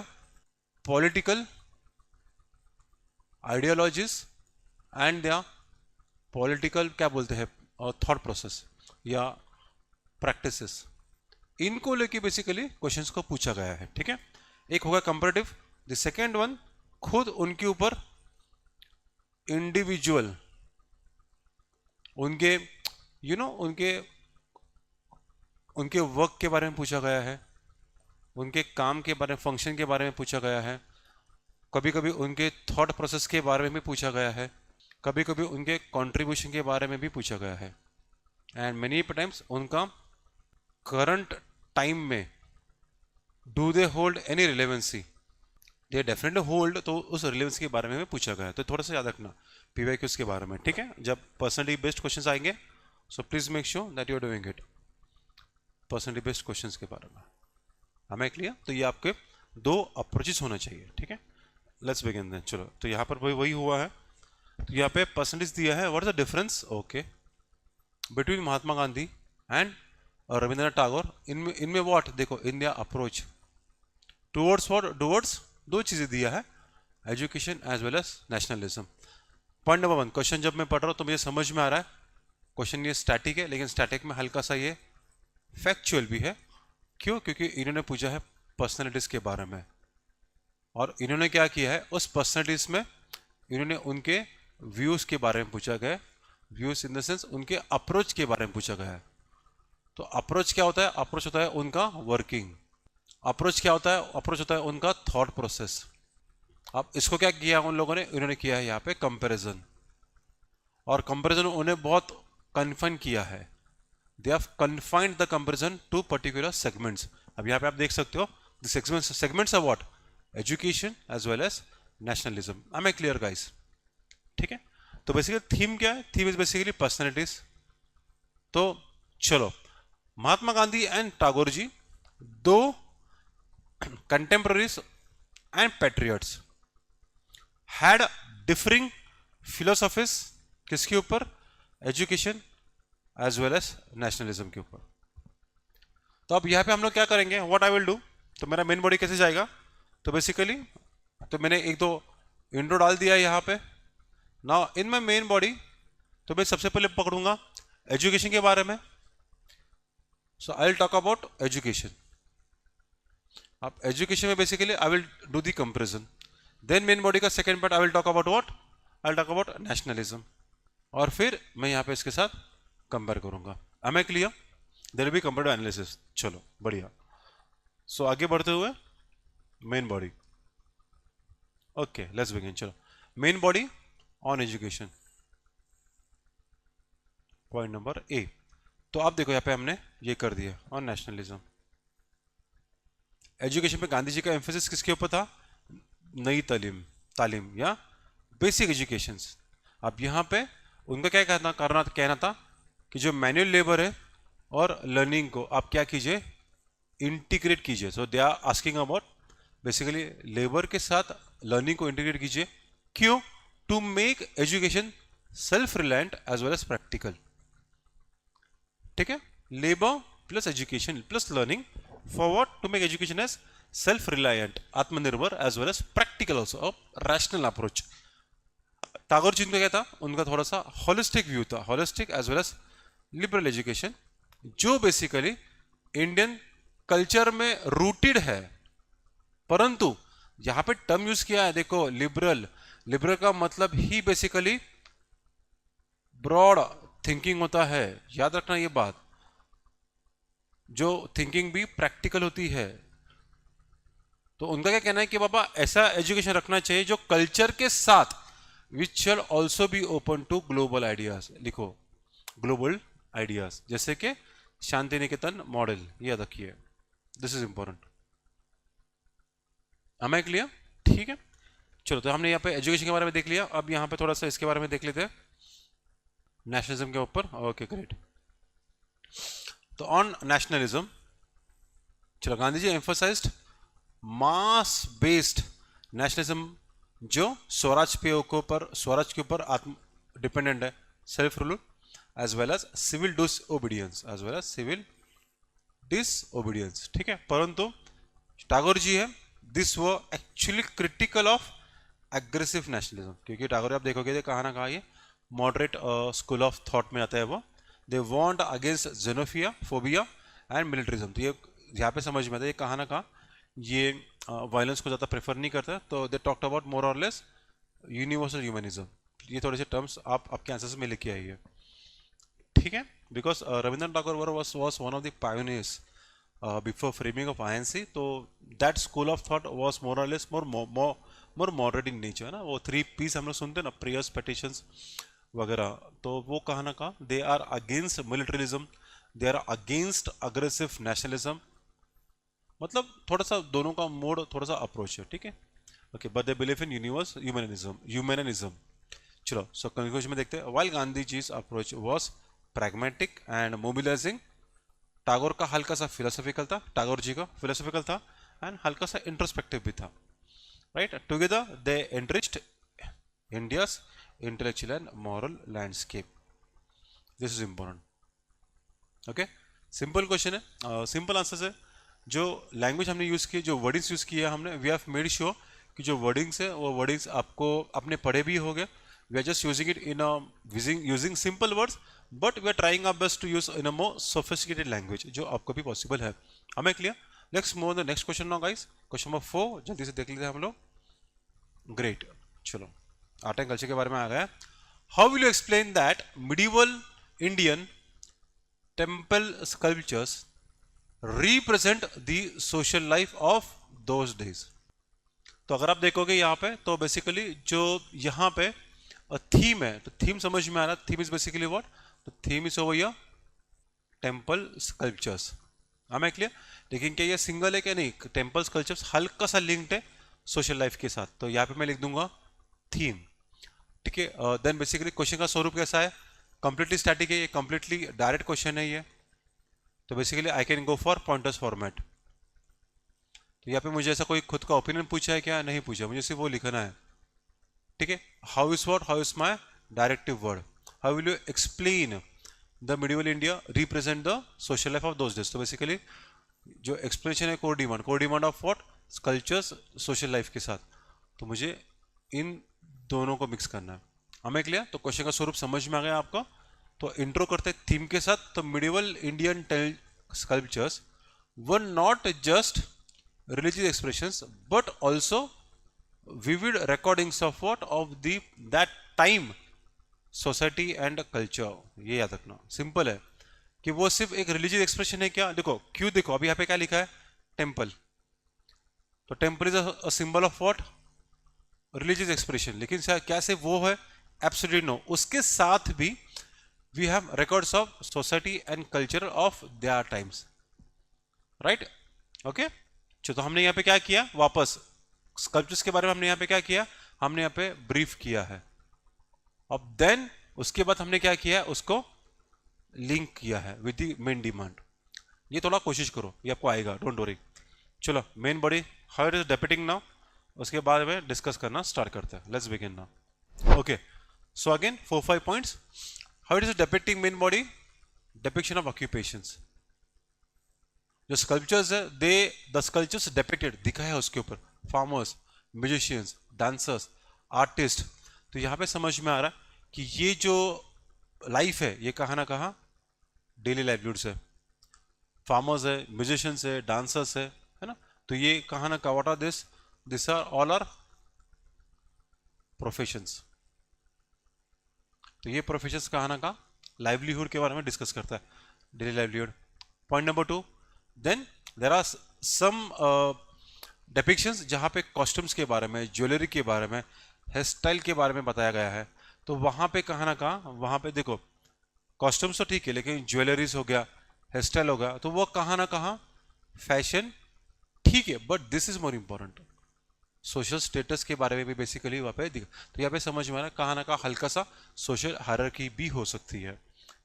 पॉलिटिकल आइडियोलॉजीज एंड दिया पॉलिटिकल क्या बोलते हैं थॉट प्रोसेस या प्रैक्टिसेस, इनको लेके बेसिकली क्वेश्चंस को पूछा गया है, ठीक है। एक होगा कंपैरेटिव, द सेकेंड वन खुद उनके ऊपर इंडिविजुअल, उनके उनके वर्क के बारे में पूछा गया है, उनके काम के बारे में, फंक्शन के बारे में पूछा गया है, कभी कभी उनके थॉट प्रोसेस के बारे में भी पूछा गया है, कभी कभी उनके कंट्रीब्यूशन के बारे में भी पूछा गया है, एंड मेनी टाइम्स उनका करंट टाइम में do they hold any relevancy, they definitely hold, तो उस रिलेवेंसी के बारे में भी पूछा गया है। तो थोड़ा सा याद रखना पीवाईक्यूज के बारे में, ठीक है। जब पर्सनैलिटी बेस्ड क्वेश्चंस आएंगे so please make sure that you are doing it personality based questions के बारे में, हमें क्लियर। तो ये आपके दो अप्रोचेस होना चाहिए, ठीक है। लेट्स बिगिन देन, चलो। तो यहाँ पर वही हुआ है, तो यहाँ पे परसेंटेज दिया है, what is the difference okay between Mahatma Gandhi and Rabindranath Tagore, इनमें व्हाट देखो, इन दिया अप्रोच टुवर्ड्स व्हाट, टुवर्ड्स दो चीजें दिया है, education as well as nationalism. Point number 1, question जब मैं पढ़ रहा हूं तो मुझे समझ में आ रहा है क्वेश्चन ये स्टैटिक है, लेकिन स्टैटिक में हल्का सा ये फैक्चुअल भी है। क्यों? क्योंकि इन्होंने पूछा है पर्सनैलिटीज के बारे में, और इन्होंने क्या किया है, उस पर्सनैलिटीज में इन्होंने उनके व्यूज के बारे में पूछा गया, व्यूज इन द सेंस उनके अप्रोच के बारे में पूछा गया है। तो अप्रोच क्या होता है, अप्रोच होता है उनका वर्किंग, अप्रोच क्या होता है, अप्रोच होता है उनका थॉट प्रोसेस। अब इसको क्या किया उन लोगों ने, इन्होंने किया है यहाँ पे कंपैरिजन, और कंपैरिजन उन्हें बहुत कन्फाइन किया है, they have confined the comparison to particular segments. अब यहाँ पे आप देख सकते हो the segments are what, education as well as nationalism. I am clear guys, ठीक है। तो बेसिकली थीम क्या है, थीम इज बेसिकली पर्सनैलिटीज। तो चलो, Mahatma Gandhi and Tagore ji two contemporaries and patriots, had differing philosophies किसके ऊपर, education as well as nationalism के ऊपर। तो अब यहाँ पे हम लोग क्या करेंगे, व्हाट आई विल डू, तो मेरा मेन बॉडी कैसे जाएगा, तो बेसिकली तो मैंने एक दो इंट्रो डाल दिया है यहाँ पे। Now in my main body तो मैं सबसे पहले पकड़ूंगा एजुकेशन के बारे में। So I will talk about education. अब एजुकेशन में basically I will do the comparison. Then main body का second part I will talk about what, I will talk about nationalism, और फिर मैं यहाँ पे इसके साथ कंपेयर करूंगा। Am I clear, there will be comparative analysis. चलो बढ़िया। सो आगे बढ़ते हुए main body, okay let's begin. चलो main body on education, point number A. तो आप देखो यहाँ पे हमने ये कर दिया ऑन नेशनलिज्म। एजुकेशन पे गांधी जी का एम्फेसिस किसके ऊपर था, नई तालीम, तालीम या बेसिक एजुकेशन। अब यहाँ पे उनका क्या कहना था कि जो मैनुअल लेबर है और लर्निंग को आप क्या कीजिए, इंटीग्रेट कीजिए। So they are asking about basically labour के साथ लर्निंग को इंटीग्रेट कीजिए। क्यों, to make education self reliant as well as practical. ठीक है, labour plus education plus learning for what, to make education as self reliant, आत्मनिर्भर as well as practical also, rational approach. Tagore ji का क्या था, उनका थोड़ा सा होलिस्टिक व्यू था, holistic as well as liberal education, जो बेसिकली इंडियन कल्चर में रूटेड है। परंतु यहां पे टर्म यूज किया है, देखो लिबरल, लिबरल का मतलब ही बेसिकली ब्रॉड थिंकिंग होता है। याद रखना ये बात, जो थिंकिंग भी प्रैक्टिकल होती है। तो उनका क्या कहना है कि बाबा ऐसा एजुकेशन रखना चाहिए जो कल्चर के साथ which shall also be open to global ideas. लिखो ग्लोबल आइडियाज, जैसे कि शांति निकेतन मॉडल, याद रखिए, this is important. Am I clear, ठीक है। चलो तो हमने यहाँ पे एजुकेशन के बारे में देख लिया, अब यहाँ पे थोड़ा सा इसके बारे में देख लेते हैं, नेशनलिज्म के ऊपर। Okay great. तो ऑन नेशनलिज्म, चलो Gandhi ji emphasised mass based nationalism, जो स्वराज के ऊपर आत्म डिपेंडेंट है, self rule as well as civil disobedience, as well as civil disobedience. ठीक है, परंतु टागोर जी है, दिस वो actually critical of aggressive nationalism, क्योंकि टागोर आप देखोगे कहाँ ना कहाँ ये मॉडरेट स्कूल ऑफ थॉट में आता है। वो they want against xenophobia, phobia and militarism. तो ये यहाँ पे समझ में आता है, ये कहाँ ना कहाँ ये वायलेंस को ज़्यादा प्रेफर नहीं करता। तो दे talked about more or less universal humanism. ये थोड़े से टर्म्स आप आपके आंसर्स में लेके आइए, ठीक है। Because Rabindranath Tagore was one of the pioneers before framing of INC, तो that school of thought was more or less more moderate in nature, है ना। वो 3 P's हम लोग सुनते हैं ना, प्रेयर्स, पेटिशंस वगैरह, तो वो कहाँ ना कहाँ they are against militarism, they are against aggressive nationalism, मतलब थोड़ा सा दोनों का मोड, थोड़ा सा अप्रोच है, ठीक है। Okay, but they believe in universe humanism. चलो सो कंक्लूजन में देखते हैं। While Gandhi ji's approach was pragmatic and mobilizing, Tagore का हल्का सा फिलोसॉफिकल था, टागोर जी का फिलोसॉफिकल था एंड हल्का सा इंट्रोस्पेक्टिव भी था, right. Together they enriched India's intellectual and moral landscape. This is important. Okay, simple question है, सिंपल आंसर है। जो लैंग्वेज हमने यूज की, जो वर्डिंग्स यूज किया हमने, वी हैव मेड श्योर कि जो वर्डिंग्स है वो वर्डिंग्स आपको आपने पढ़े भी होंगे। We are just using it in using simple words, but we are trying our best to use in a more sophisticated language, जो आपको भी पॉसिबल है। हमें clear. Let's move the next question now guys, question number 4 जल्दी से देख लेते हैं हम लोग। ग्रेट, चलो आर्ट एंड कल्चर के बारे में आ गया। How will you explain that medieval Indian temple sculptures represent the social life of those days. तो अगर आप देखोगे यहाँ पे, तो बेसिकली जो यहाँ पे थीम है, तो थीम समझ में आ रहा है। थीम इज बेसिकली व्हाट, तो theme is over here temple sculptures. हमें क्लियर। लेकिन क्या ये सिंगल है क्या, नहीं, टेम्पल स्कल्पचर्स हल्का सा लिंक्ड है सोशल लाइफ के साथ, तो यहाँ पे मैं लिख दूंगा थीम, ठीक है। देन बेसिकली क्वेश्चन का स्वरूप कैसा है, कंप्लीटली स्टैटिक है, ये कंप्लीटली डायरेक्ट क्वेश्चन है ये, तो basically I can go for pointers format. तो यहाँ पे मुझे ऐसा कोई खुद का ओपिनियन पूछा है क्या, नहीं पूछा, मुझे सिर्फ वो लिखना है, ठीक है, how is what, how is my directive word, how will you explain the medieval India represent the social life of those days. तो बेसिकली जो एक्सप्लेनेशन है core demand of what, cultures social life के साथ, तो मुझे इन दोनों को mix करना है। हमें क्लियर? तो क्वेश्चन का स्वरूप समझ में आ गया आपका। तो इंट्रो करते थीम के साथ। तो medieval Indian sculptures were not just religious expressions but also vivid recordings of what, of the that time society and culture। ये याद रखना, सिंपल है कि वो सिर्फ एक रिलीजियस एक्सप्रेशन है क्या। देखो क्यों, देखो अभी यहाँ पे क्या लिखा है, टेम्पल। तो temple is a symbol of what, religious expression. लेकिन क्या सिर्फ वो है, एब्सोल्युटली नो। उसके साथ भी we have records of society and culture of their times, right? Okay, तो हमने यहाँ पे क्या किया, वापस स्कल्पचर्स के बारे में हमने यहाँ पे क्या किया, हमने यहाँ पे ब्रीफ किया है। अब देन उसके बाद हमने क्या किया है, उसको लिंक किया है विद द मेन डिमांड। ये थोड़ा कोशिश करो, ये आपको आएगा, डोंट वरी। चलो main body how it is depicting now, उसके बाद में डिस्कस करना स्टार्ट करते हैं। Let's begin now. Okay, so again 4-5 points. How it is depicting main body, depiction of occupations. जो स्कल्पचर्स है, द स्कल्पचर्स डिपिक्टेड, दिखा है उसके ऊपर फार्मर्स, म्यूजिशियंस, डांसर्स, आर्टिस्ट। तो यहाँ पे समझ में आ रहा है कि ये जो लाइफ है ये कहाँ ना कहाँ डेली लाइवलीहुड्स है। फार्मर्स है, म्यूजिशियंस है, डांसर्स है ना। तो ये कहाँ ना कहाँ, what are this are all are professions. तो ये प्रोफेशंस कहाँ ना कहाँ लाइवलीहुड के बारे में डिस्कस करता है, daily livelihood. Point number 2, then there are some depictions जहाँ पे कॉस्ट्यूम्स के बारे में, ज्वेलरी के बारे में, हेयर स्टाइल के बारे में बताया गया है। तो वहाँ पे कहाँ ना कहाँ, वहाँ पे देखो कॉस्ट्यूम्स तो ठीक है, लेकिन ज्वेलरीज हो गया, हेयर स्टाइल हो गया, तो वो कहाँ ना कहाँ फैशन ठीक है, but this is more important, social status के बारे में भी बेसिकली वहाँ पे दिखा। तो यहाँ पे समझ में आ रहा है कहाँ ना कहाँ हल्का सा सोशल हायरार्की भी हो सकती है,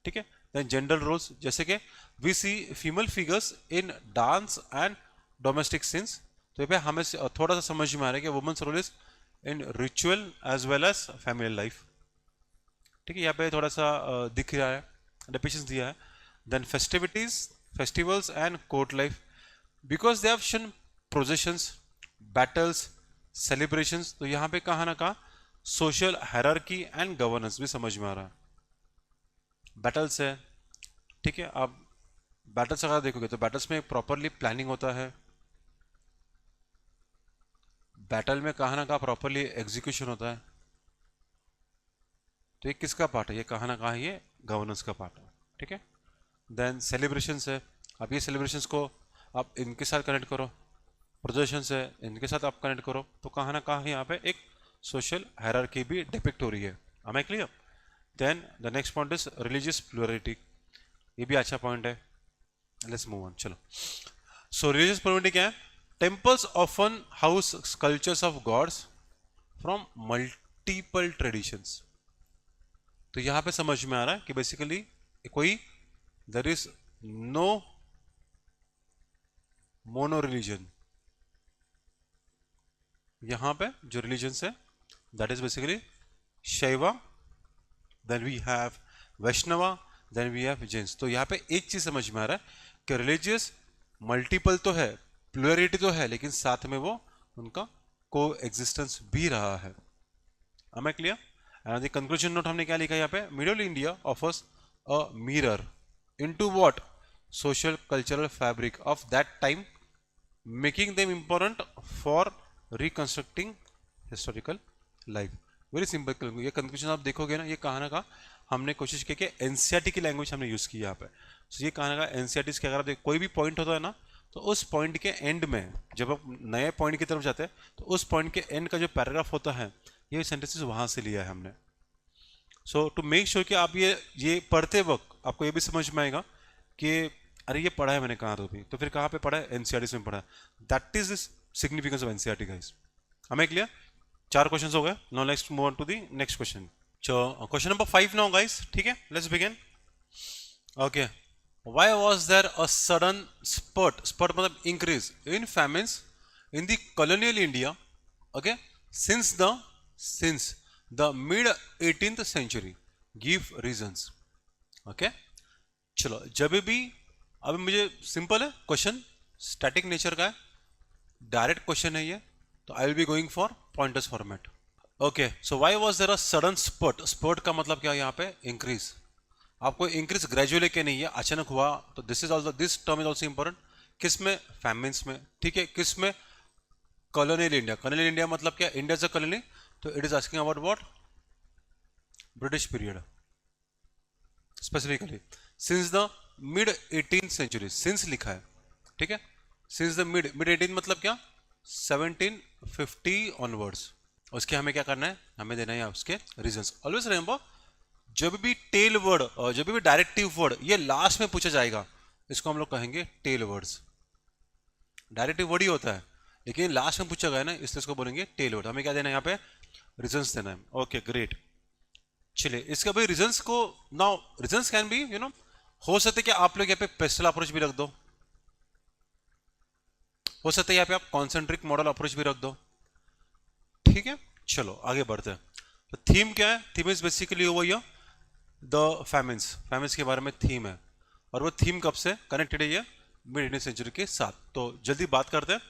ठीक है। देन जेंडर रोल्स, जैसे कि we see female figures in dance and domestic scenes. तो यहाँ पे हमें थोड़ा सा समझ में आ रहा है कि women's role is in ritual as well as family life, ठीक है। यहाँ पे थोड़ा सा दिख रहा है, डिपिक्शंस दिया है। Then festivals and court life, because they have shown processions, battles, celebrations. तो यहाँ पे कहाँ ना कहाँ सोशल हायरार्की एंड गवर्नेंस भी समझ में आ रहा है। बैटल्स है, ठीक है। आप बैटल्स अगर देखोगे तो बैटल्स में प्रॉपरली प्लानिंग होता है, बैटल में कहाँ ना कहाँ प्रॉपरली एग्जीक्यूशन होता है। तो ये किसका पार्ट है, ये कहाँ ना कहाँ ये गवर्नेंस का पार्ट है, ठीक है। देन सेलिब्रेशंस है, आप ये सेलिब्रेशंस को आप इनके साथ कनेक्ट करो, प्रोजेक्शंस है इनके साथ आप कनेक्ट करो, तो कहाँ ना कहाँ यहाँ पे एक सोशल हायरार्की भी डिपिक्ट हो रही है। am I clear? Then the next point is religious plurality, ये भी अच्छा पॉइंट है। लेट्स मूव ऑन, चलो। सो रिलीजियस प्लुरलिटी क्या है? Temples often house sculptures of gods from multiple traditions. तो यहाँ पे समझ में आ रहा है कि बेसिकली कोई there is no mono religion. यहाँ पे जो रिलीजन्स है that is basically Shaiva, then we have Vaishnava, then we have Jains. तो यहाँ पे एक चीज समझ में आ रहा है कि रिलीजियस मल्टीपल तो है, प्लुरलिटी तो है, लेकिन साथ में वो उनका को एग्जिस्टेंस भी रहा है। am I clear? And the conclusion note हमने क्या लिखा है यहाँ पे? Middle India offers a mirror into what, social cultural fabric of that time, making them important for reconstructing historical life. Very simple. ये कंक्लूजन आप देखोगे ना, ये कहाँ ना कहाँ हमने कोशिश की कि एनसीईआरटी की लैंग्वेज हमने यूज़ की यहाँ पे। तो ये कहाँ ना कहाँ एनसीईआरटी के अगर आप कोई भी पॉइंट होता है ना, तो उस पॉइंट के एंड में जब आप नए पॉइंट की तरफ जाते हैं तो उस पॉइंट के एंड का जो पैराग्राफ होता है, ये सेंटेंसेस वहाँ से लिया है हमने। सो टू मेक श्योर कि आप ये पढ़ते वक्त आपको ये भी समझ में आएगा कि अरे ये पढ़ा है मैंने कहाँ, तो फिर कहाँ पे पढ़ा है? एनसीईआरटी में पढ़ा है। That is this significance of NCERT guys. Am I clear? 4 questions हो गए. Now let's move on to the next question. So question number 5 now guys. ठीक है? Let's begin. Okay. Why was there a sudden spurt मतलब increase in famines in the colonial India? Okay. Since the mid 18th century, give reasons. Okay, चलो जब भी, अभी मुझे simple है question, static nature का है, डायरेक्ट क्वेश्चन है ये, तो I will be going for pointers format. Okay, so why was there a sudden spurt? Spurt का मतलब क्या है यहाँ पे? इंक्रीज। आपको इंक्रीज ग्रेजुअली के नहीं है, अचानक हुआ, तो this is also, this term is also important. किस में? फैमिन्स में, ठीक है। किस में? Colonial India. कॉलोनियल इंडिया मतलब क्या? इंडिया इज अ कॉलोनी, तो it is asking about what? British period specifically, since the mid 18th century, since लिखा है, ठीक है। सिंस द मिड, मिड 18 मतलब क्या? 1750 ऑनवर्ड्स। उसके हमें क्या करना है? हमें देना है उसके रीजंस। ऑलवेज रिमेंबर, जब भी टेल वर्ड और जब भी डायरेक्टिव वर्ड ये लास्ट में पूछा जाएगा, इसको हम लोग कहेंगे टेल वर्ड्स। डायरेक्टिव वर्ड ही होता है, लेकिन लास्ट में पूछा गया ना, इसलिए इसको बोलेंगे टेल वर्ड। हमें क्या देना है यहाँ पे? रीजंस देना है। ओके ग्रेट, चलिए इसका भाई रीजंस को, नाउ रीजंस कैन बी हो सकते कि आप लोग यहाँ पे पेस्टल अप्रोच भी रख दो, हो सकता है यहाँ पे आप कॉन्सेंट्रिक मॉडल अप्रोच भी रख दो, ठीक है। चलो आगे बढ़ते हैं। तो थीम क्या है? Theme is basically over here the famines. Famines के बारे में थीम है, और वो थीम कब से कनेक्टेड है? ये मिड 18th सेंचुरी के साथ। तो जल्दी बात करते हैं।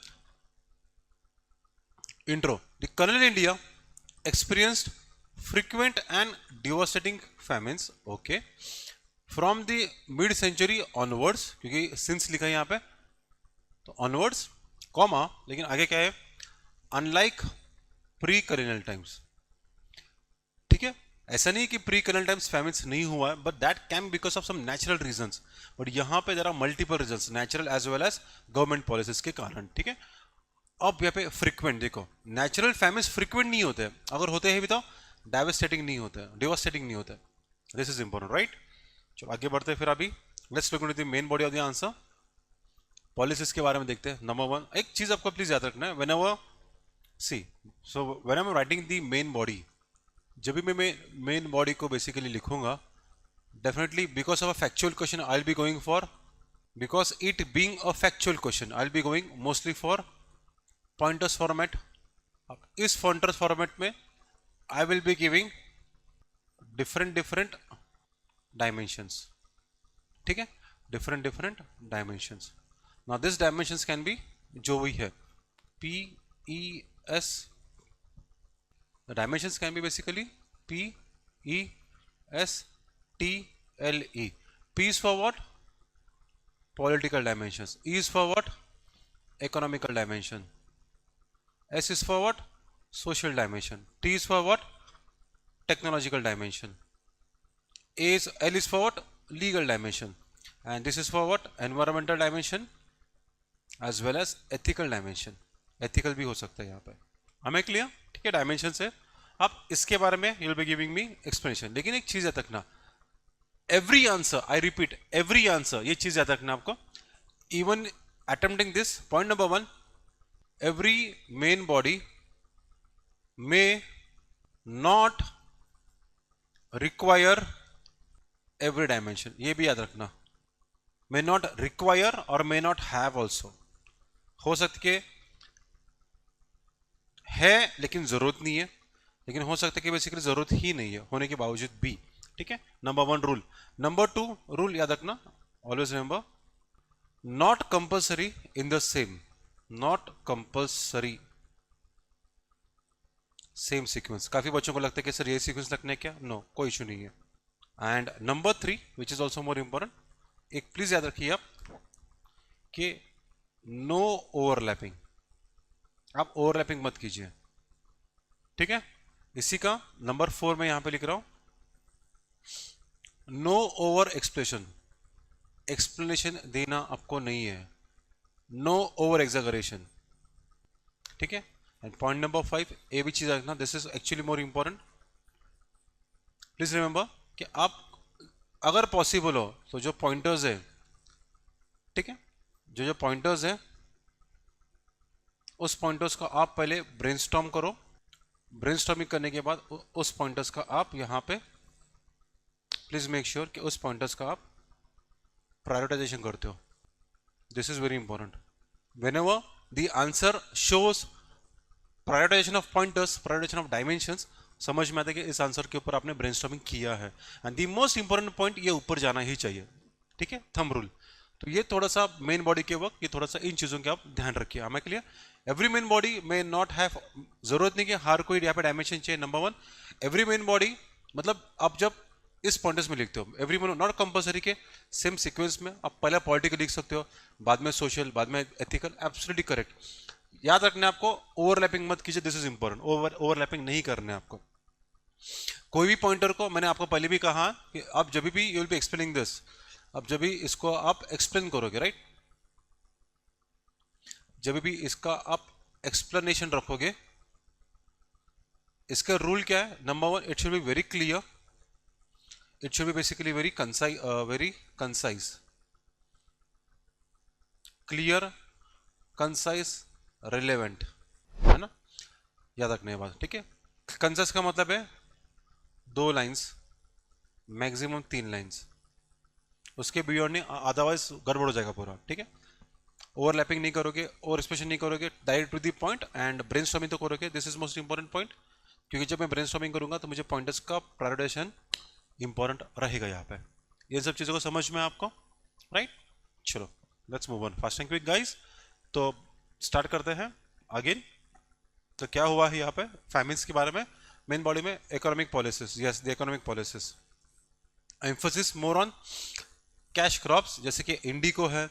Intro, the colonial India experienced frequent and devastating famines, okay, from the mid century onwards, क्योंकि since लिखा है यहाँ पे, तो onwards कॉमा, लेकिन आगे क्या है? unlike प्री कॉलोनियल टाइम्स, ठीक है। ऐसा नहीं कि प्री कॉलोनियल टाइम्स फैमिन्स नहीं हुआ है, but that can because of some natural reasons, but यहाँ पे there are multiple reasons, natural as well as government policies के कारण, ठीक है। अब यहाँ पे फ्रिक्वेंट देखो, नेचुरल फैमिन्स फ्रिक्वेंट नहीं होते, अगर होते हैं भी तो डेवास्टेटिंग नहीं होते, डिवास्टेटिंग नहीं होते। This is important, right. चलो आगे बढ़ते हैं फिर। अभी let's look into the main body of the answer. Policies के बारे में देखते हैं। नंबर वन, एक चीज आपको प्लीज याद रखना है, whenever see, so when I am writing the main body, जब भी मैं मेन बॉडी को बेसिकली लिखूंगा, definitely because of a factual question I will be going for, because it being a factual question I will be going mostly for pointers format. इस pointers format में I will be giving different dimensions, ठीक है, different dimensions. Now this dimensions can be जो भी है P E S, the dimensions can be basically P E S T L E. P is for what? Political dimensions. E is for what? Economical dimension. S is for what? Social dimension. T is for what? Technological dimension. L is for what? Legal dimension. And this is for what? Environmental dimension as well as ethical dimension. Ethical भी हो सकता है यहाँ पे। हमें clear? ठीक है, dimension से आप इसके बारे में you will be giving me explanation. लेकिन एक चीज याद रखना, every answer, I repeat every answer, ये चीज याद रखना आपको, even attempting this point number one, every main body may not require every dimension, ये भी याद रखना। मे नॉट रिक्वायर और मे नॉट हैव ऑल्सो, हो सकती है लेकिन जरूरत नहीं है, लेकिन हो सकता है कि बेसिकली जरूरत ही नहीं है होने के बावजूद भी, ठीक है। Number one rule. Number two rule याद रखना, always remember, not compulsory in the same, not compulsory same sequence. काफी बच्चों को लगता है कि सर ये सीक्वेंस रखने क्या, नो, कोई इशू नहीं है। And number three which is also more important, एक प्लीज याद रखिए आप कि नो ओवरलैपिंग, आप ओवरलैपिंग मत कीजिए, ठीक है। इसी का नंबर 4 में यहां पे लिख रहा हूं, नो ओवर एक्सप्लेनेशन, एक्सप्लेनेशन देना आपको नहीं है, नो ओवर एग्जैगरेशन, ठीक है। एंड पॉइंट नंबर 5, ये भी चीज रखना, this is actually more important, please remember कि आप अगर पॉसिबल हो तो जो पॉइंटर्स है, ठीक है, जो पॉइंटर्स है उस पॉइंटर्स का आप पहले ब्रेनस्टॉर्म करो, ब्रेनस्टॉर्मिंग करने के बाद उस पॉइंटर्स का आप यहाँ पे प्लीज मेक श्योर कि उस पॉइंटर्स का आप प्रायोरिटाइजेशन करते हो। This is very important. whenever the answer shows prioritization of pointers, prioritization of dimensions, समझ में आता है कि इस आंसर के ऊपर आपने ब्रेनस्टॉर्मिंग किया है। And the most important point, ये ऊपर जाना ही चाहिए, ठीक है, थंब रूल। तो ये थोड़ा सा मेन बॉडी के वक्त ये थोड़ा सा इन चीज़ों के आप ध्यान रखिए। हमें क्लियर, एवरी मेन बॉडी में नॉट हैव, जरूरत नहीं कि हर कोई यहाँ पे डायमेंशन चाहिए। Number one, every main body मतलब आप जब इस पॉइंटर्स में लिखते हो, एवरी मेन नॉट कंपल्सरी के सेम सीक्वेंस में आप पहले पॉलिटिकल लिख सकते हो, बाद में सोशल, बाद में एथिकल, एब्सोल्युटली करेक्ट। याद रखना आपको, ओवरलैपिंग मत कीजिए, दिस इज इंपॉर्टेंट, ओवरलैपिंग नहीं करना है आपको। कोई भी पॉइंटर को, मैंने आपको पहले भी कहा कि आप जब भी you will be explaining this, अब जब भी इसको आप एक्सप्लेन करोगे, राइट, जब भी इसका आप एक्सप्लेनेशन रखोगे, इसका रूल क्या है? Number one, it should be very clear, it should be basically very concise, clear, concise, relevant, है ना, याद रखने की बात, ठीक है। कंसाइज का मतलब है 2 लाइंस, मैक्सिमम 3 लाइंस, उसके बियॉन्ड नहीं, अदरवाइज गड़बड़ हो जाएगा पूरा, ठीक है। ओवरलैपिंग नहीं करोगे, ओवर एक्सप्रेशन नहीं करोगे, direct to the point, and brainstorming तो करोगे, this is most important point, क्योंकि जब मैं ब्रेनस्टॉर्मिंग करूंगा तो मुझे पॉइंटर्स का प्रायोरिटाइजेशन इंपॉर्टेंट रहेगा यहाँ पे। ये सब चीज़ों को समझ में आपको, राइट। चलो let's move on fast and quick guys. तो स्टार्ट करते हैं अगेन। तो क्या हुआ है यहाँ पे फैमिन्स के बारे में, मेन बॉडी में economic policies, yes the economic policies, emphasis more on cash crops, जैसे कि इंडिको है,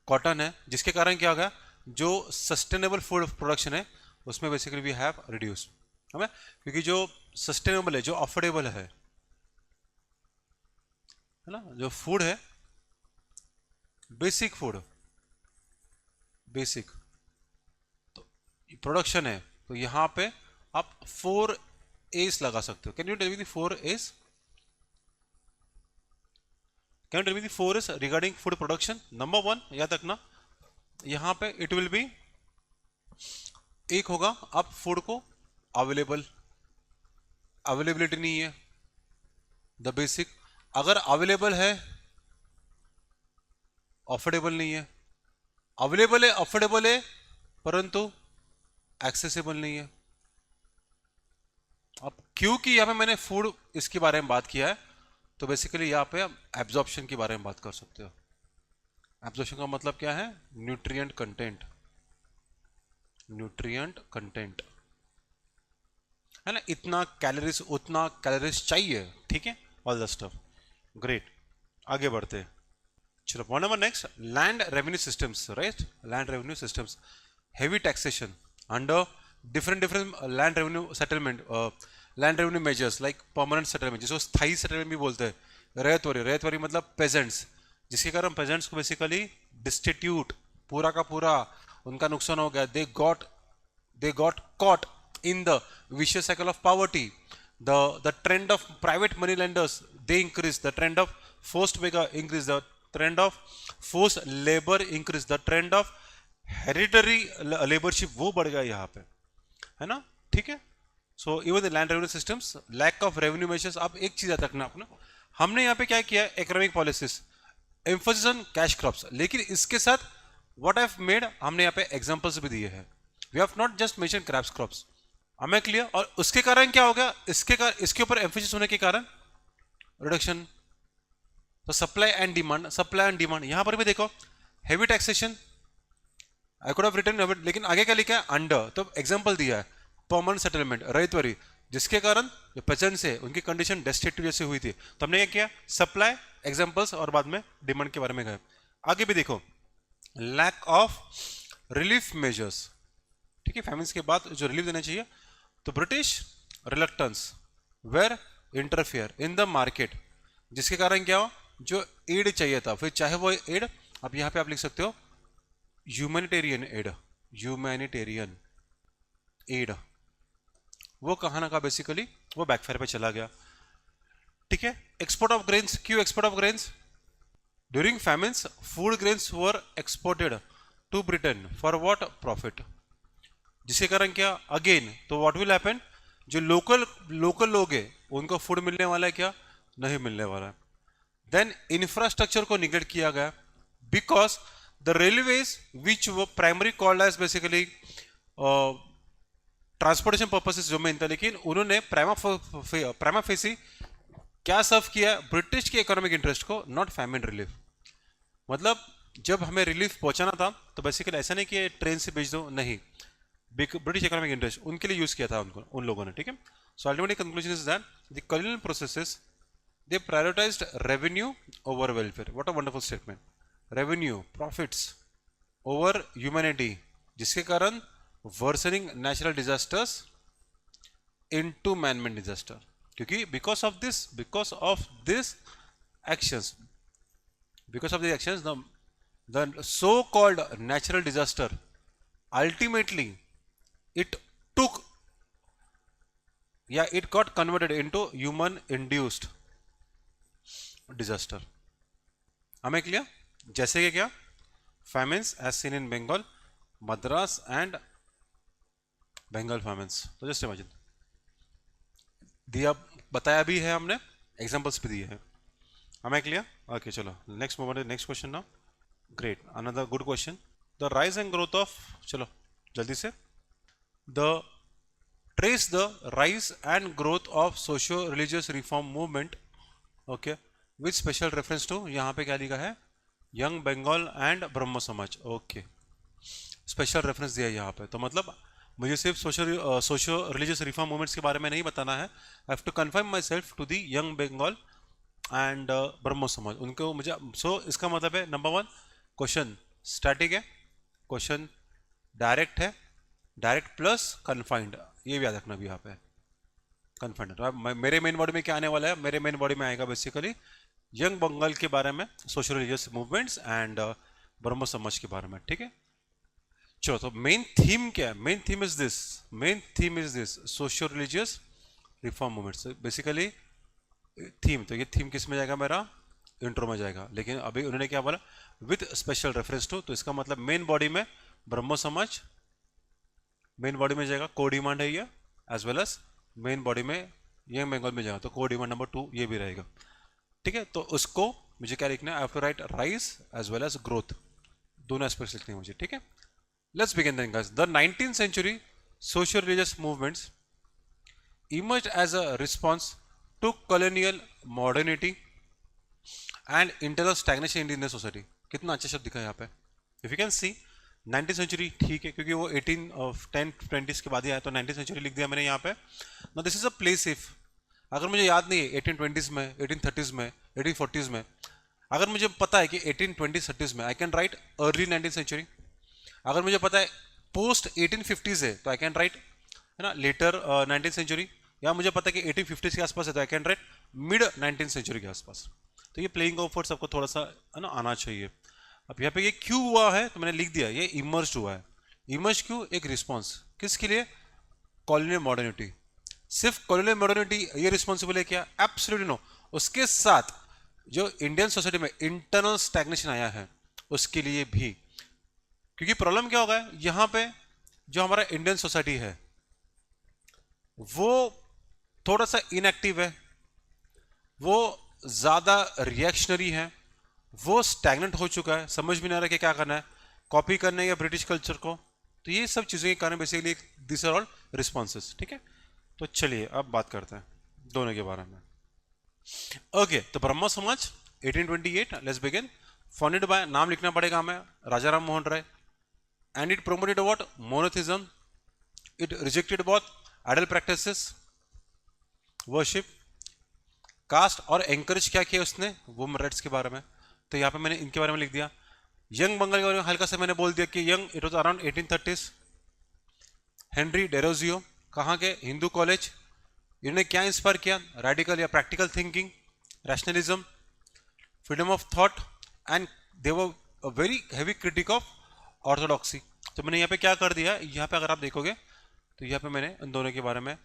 कॉटन है, जिसके कारण क्या होगा, जो सस्टेनेबल फूड प्रोडक्शन है उसमें बेसिकली वी हैव रिड्यूस, हमें, क्योंकि जो सस्टेनेबल है, जो अफोर्डेबल है ना, जो फूड है, बेसिक फूड, बेसिक तो प्रोडक्शन है, तो यहां पे आप 4 A's लगा सकते हो। Can you tell me the 4 A's? Can you tell me the 4 A's regarding food production? Number one, याद रखना, यहां पे इट विल बी, एक होगा आप फूड को अवेलेबल, अवेलेबिलिटी नहीं है, द बेसिक, अगर अवेलेबल है, अफोर्डेबल नहीं है, अवेलेबल है, अफोर्डेबल है, परंतु एक्सेसिबल नहीं है। अब क्योंकि यहां पे मैंने फूड इसके बारे में बात किया है, तो बेसिकली यहां पे एब्जॉर्प्शन के बारे में बात कर सकते हो। एब्जॉर्प्शन का मतलब क्या है? न्यूट्रिएंट कंटेंट, न्यूट्रिएंट कंटेंट है ना, इतना कैलोरीज, उतना कैलोरीज चाहिए, ठीक है, ऑल द स्टफ, ग्रेट। आगे बढ़ते हैं, चलो point number next, land revenue systems, right, land revenue systems, heavy taxation under different land revenue settlement, land revenue measures like permanent settlement, जिसको स्थायी सेटलमेंट भी बोलते हैं, रैयतवारी, रैयतवारी मतलब पेजेंट्स, जिसके कारण पेजेंट्स को बेसिकली डिस्टिट्यूट, पूरा का पूरा उनका नुकसान हो गया, they got caught in the vicious cycle of poverty, the trend of private money lenders, they increase, the trend of forced wage increase, the trend of forced labor increase, the trend of hereditary laborship वो बढ़ गया यहाँ पे, है ना, ठीक है। So even the land revenue systems, lack of revenue measures. अब एक चीज याद रखना अपना, हमने यहाँ पे क्या किया, economic policies, emphasis on cash crops, लेकिन इसके साथ व्हाट आई हैव मेड, हमने यहाँ पे एग्जांपल्स भी दिए हैं, we have not just mention craps crops, हमें क्लियर। और उसके कारण क्या हो गया, इसके ऊपर एम्फोसिस होने के कारण रिडक्शन, तो supply and demand, supply and demand. यहां पर भी देखो, heavy taxation, I could have written, लेकिन आगे क्या लिखा है, अंडर, तो एग्जांपल दिया है परमानेंट सेटलमेंट, रैयतवारी, जिसके कारण जो पेजेंट्स है उनकी कंडीशन डेस्टिट्यूट जैसे हुई थी, तो हमने क्या किया, सप्लाई, एग्जांपल्स, और बाद में डिमांड के बारे में गए। आगे भी देखो, लैक ऑफ रिलीफ मेजर्स, ठीक है, फैमिन्स के बाद जो रिलीफ देना चाहिए, तो British reluctance were interfere in the market, जिसके कारण क्या हो, जो एड चाहिए था, फिर चाहे वो एड, अब यहां पे आप लिख सकते हो ह्यूमैनिटेरियन एड, ह्यूमैनिटेरियन एड, वो कहां ना कहा बेसिकली वो बैकफायर पे चला गया, ठीक है। एक्सपोर्ट ऑफ ग्रेन्स, क्यों export of grains, during famines food grains were exported to Britain for what, profit, जिसके कारण क्या, अगेन, तो व्हाट विल हैपन, जो लोकल लोग हैं उनको फूड मिलने वाला है क्या, नहीं मिलने वाला है। देन इंफ्रास्ट्रक्चर को निगलेक्ट किया गया, बिकॉज द रेलवेज विच वो primary called as basically transportation purposes जो मेन था, लेकिन उन्होंने प्राइमा फेसी क्या सर्व किया, ब्रिटिश के इकोनॉमिक इंटरेस्ट को, नॉट फैमिन रिलीफ। मतलब जब हमें रिलीफ पहुंचाना था तो बेसिकली ऐसा नहीं कि ट्रेन से भेज दो, नहीं, ब्रिटिश इकोनॉमिक इंटरेस्ट उनके लिए यूज किया था उनको, उन लोगों ने, ठीक है। So ultimately conclusion is that the colonial processes they prioritized revenue over welfare. What a wonderful statement. Revenue, profits over humanity, जिसके कारण worsening natural disasters into manmade disaster, क्योंकि because of this actions, because of the actions, the so called natural disaster ultimately it took, it got converted into human induced disaster। हमें clear? जैसे कि क्या, famines as seen in Bengal, Madras and Bengal famines। तो just imagine, दिया बताया भी है हमने, एग्जांपल्स भी दिए हैं, हमें क्लियर? ओके चलो next move on, next question now. Great, another good question. The rise and growth of, चलो जल्दी से, the trace the rise and growth of socio religious reform movement, okay, with special reference to, यहाँ पे क्या लिखा है, young Bengal and Brahmo समाज, okay, special reference दिया है यहाँ पे। तो मतलब मुझे सिर्फ सोशियो रिलीजियस रिफॉर्म मूवमेंट्स के बारे में नहीं बताना है, I have to confirm my self to the young Bengal and Brahmo Samaj, उनको मुझे, सो इसका मतलब है नंबर 1 क्वेश्चन स्टैटिक है, क्वेश्चन डायरेक्ट है, डायरेक्ट प्लस कन्फाइंड, ये भी याद रखना भी यहाँ पे कन्फाइंड। तो मेरे मेन बॉडी में क्या आने वाला है, मेरे मेन बॉडी में आएगा बेसिकली यंग बंगाल के बारे में, social religious movements and Brahmo समाज के बारे में, ठीक है। चलो तो मेन थीम क्या है, main theme is this social religious reform movements, basically theme. तो ये थीम किस में जाएगा, मेरा इंट्रो में जाएगा, लेकिन अभी उन्होंने क्या बोला, विद स्पेशल रेफरेंस टू, तो इसका मतलब मेन बॉडी में ब्रह्मो समाज मेन बॉडी में जाएगा, को डिमांड है ये, as well as main body में यंग बंगाल में जाएगा, तो को डिमांड नंबर 2 ये भी रहेगा, ठीक है। तो उसको मुझे क्या लिखना है, I have to write rise as well as growth, दोनों एस्पेक्ट्स लिखने हैं मुझे, ठीक है। Let's begin then guys. The 19th century social religious movements emerged as a response to colonial modernity and internal stagnation in Indian society। कितना अच्छा शब्द दिखा है यहाँ पे, if you can C 19th century, ठीक है, क्योंकि वो 10-20s के बाद ही आया, तो 19th century लिख दिया मैंने यहाँ पे। ना this is a place, if अगर मुझे याद नहीं है 1820s में, 1830s में, 1840s में, अगर मुझे पता है कि 1820s 30s में, I can write early 19th century। अगर मुझे पता है पोस्ट 1850s है तो आई कैन राइट, है ना, लेटर 19th century, या मुझे पता है कि 1850s के आसपास है तो I can write mid 19th century के आसपास। तो ये प्लेइंग ऑफ वर्ड्स आपको थोड़ा सा, है ना, आना चाहिए। अब यहाँ पे ये क्यों हुआ है तो मैंने लिख दिया, ये इमर्ज हुआ है। इमर्ज क्यों, एक रिस्पॉन्स किसके लिए, कॉलोनियल मॉडर्निटी। सिर्फ कॉलोनियल मॉडर्निटी ये रिस्पॉन्सिबल है क्या, एब्सोल्युटली नो। उसके साथ जो इंडियन सोसाइटी में इंटरनल स्टैग्नेशन आया है उसके लिए भी, क्योंकि प्रॉब्लम क्या होगा यहाँ पे, जो हमारा इंडियन सोसाइटी है वो थोड़ा सा इनएक्टिव है, वो ज्यादा रिएक्शनरी है, वो स्टैग्नेंट हो चुका है, समझ भी नहीं आ रहा कि क्या करना है, कॉपी करने या ब्रिटिश कल्चर को। तो ये सब चीज़ों के कारण basically this are all responses, ठीक है। तो चलिए अब बात करते हैं दोनों के बारे में। ओके, तो ब्रह्मो समाज 1828, लेट्स बिगिन। फाउंडेड बाय, नाम लिखना पड़ेगा हमें, Raja Ram Mohan Roy, and it promoted what, monotheism, it rejected what, idol practices, worship, caste, और एंकरेज क्या किया उसने, वुमेन राइट्स के बारे में। तो यहाँ पे मैंने इनके बारे में लिख दिया। यंग बंगाल के बारे में हल्का सा मैंने बोल दिया कि young, it was around 1830s। Henry Derozio, कहाँ के, हिंदू कॉलेज, इन्होंने क्या इंस्पायर किया, रेडिकल या practical thinking, rationalism, freedom of thought, and they were a very heavy critic of orthodoxy. तो मैंने यहाँ पे क्या कर दिया, यहाँ पे अगर आप देखोगे तो यहाँ पे मैंने इन दोनों के बारे में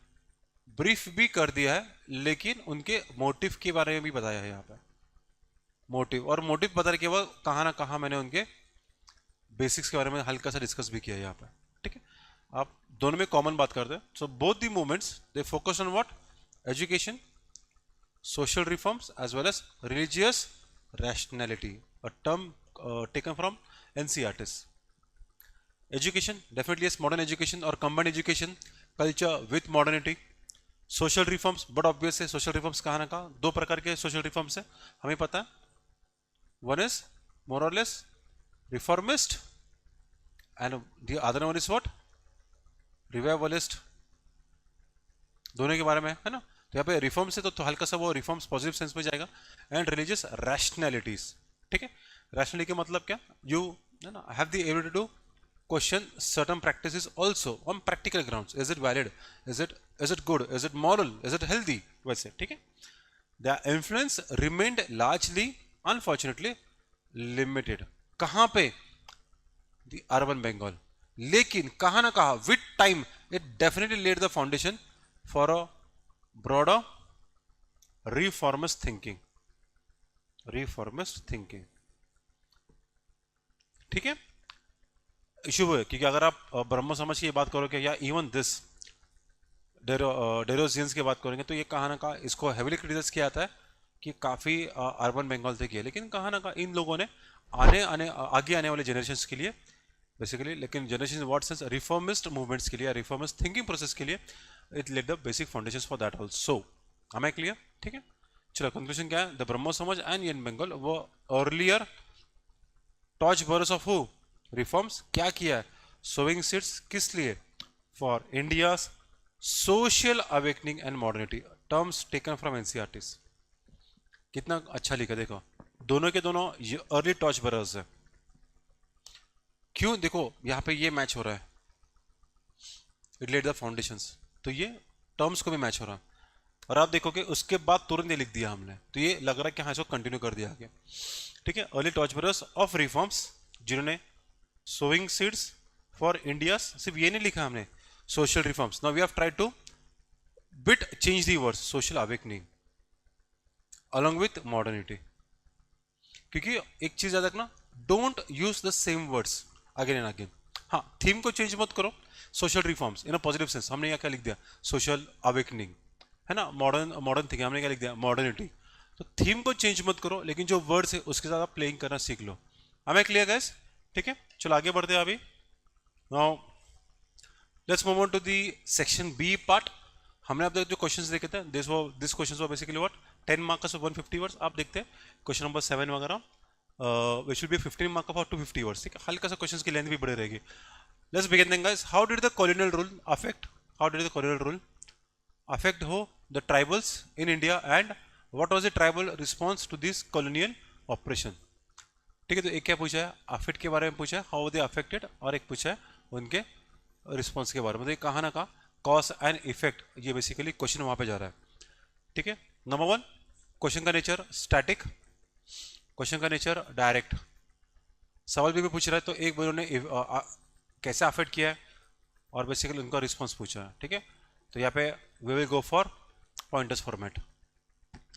ब्रीफ भी कर दिया है, लेकिन उनके मोटिव के बारे में भी बताया है यहाँ पे, मोटिव, और मोटिव बताने के बाद कहाँ ना कहाँ मैंने उनके बेसिक्स के बारे में हल्का सा डिस्कस भी किया है यहाँ पे, ठीक है। आप दोनों में कॉमन बात करते हैं। So both the movements they focus on what, education, social reforms as well as religious rationality, a term taken from NCERTs. Education, definitely yes, modern education or combined education culture with modernity, social reforms, but obvious है social reforms कहाँ ना कहाँ दो प्रकार के social reforms है हमें पता है, one is more or less reformist and the other one is what, revivalist, दोनों के बारे में है ना। तो यहाँ पे रिफॉर्म्स है तो हल्का सा वो रिफॉर्म्स पॉजिटिव सेंस में जाएगा। एंड रिलीजियस रैशनैलिटीज, ठीक है, रैशनैलिटी का मतलब क्या, यू है ना have the ability to question certain practices also on practical grounds, is it valid, is it good, is it moral, is it healthy, वैसे, ठीक है। The influence remained largely unfortunately limited, कहाँ पे, द अर्बन बंगाल, लेकिन कहाँ ना कहाँ with time it definitely led the foundation for a broader reformist thinking, reformist thinking, ठीक है। इशू है क्योंकि अगर आप ब्रह्म समाज की बात करोगे या इवन दिस डेरोजियंस की बात करेंगे तो ये कहाँ ना कहाँ इसको हेविली क्रिटिसाइज किया जाता है कि काफ़ी अर्बन बंगाल से किया, लेकिन कहाँ ना कहाँ इन लोगों ने आगे आने वाले जनरेशन के लिए बेसिकली, लेकिन generation what sense reformist movements के लिए, रिफॉर्मिस्ट थिंकिंग प्रोसेस के लिए it led the basic foundations for that also. am I clear, ठीक है। चलो कंक्लूजन क्या है, द ब्रह्मो समाज एंड इन बंगाल वो earlier torch bearers of who reforms, क्या किया है, सोइंग सीड्स किस लिए, for India social awakening and modernity, terms taken from NCERTs. कितना अच्छा लिखा, देखो दोनों के दोनों ये अर्ली टॉर्च बेयरर्स है। क्यों, देखो यहाँ पे ये मैच हो रहा है, इट लेड द फाउंडेशंस, तो ये टर्म्स को भी मैच हो रहा है। और आप देखोगे उसके बाद तुरंत ये लिख दिया हमने, तो ये लग रहा है कि हाँ इसको कंटिन्यू कर दिया आगे, ठीक है। Early torch bearers of reforms, जिन्होंने सोइंग सीड्स फॉर इंडिया, सिर्फ ये नहीं लिखा हमने, social reforms, now we have tried to bit change the words social awakening along with modernity, क्योंकि एक चीज याद रखना, don't use the same words again and again. हाँ, थीम को चेंज मत करो, social reforms in a positive sense, हमने यहाँ क्या लिख दिया, सोशल अवेकनिंग, है ना, मॉडर्न थिंकिंग, हमने क्या लिख दिया, मॉडर्निटी। तो थीम को चेंज मत करो, लेकिन जो वर्ड्स है उसके साथ आप प्लेइंग करना सीख लो। हमें क्लियर गाइस, ठीक है। चलो आगे बढ़ते हैं अभी। Now let's move on to the section B part. हमने अब तक जो क्वेश्चंस देखे थे, this questions were basically what 10 marks of 150 words. आप देखते हैं क्वेश्चन नंबर 7 वगैरह which should be 15 mark of 250 words, ठीक है। हल्का सा क्वेश्चंस की लेंथ भी बढ़े रहेगी। Let's begin then guys, how did the colonial rule affect, how did the colonial rule affect हो the tribals in India and what was the tribal response to this colonial operation, ठीक है। तो एक क्या पूछा है, अफेक्ट के बारे में पूछा है, हाउ दे अफेक्टेड, और एक पूछा है उनके रिस्पॉन्स के बारे में। तो कहाँ ना कहाँ कॉज एंड इफेक्ट, ये बेसिकली क्वेश्चन वहाँ पे जा रहा है, ठीक है। नंबर 1, क्वेश्चन का नेचर स्टैटिक, क्वेश्चन का नेचर डायरेक्ट। सवाल भी पूछ रहा है तो एक बार उन्होंने कैसे अफेक्ट किया है और बेसिकली उनका रिस्पॉन्स पूछा है, ठीक है। तो यहाँ पे we will go for pointers format.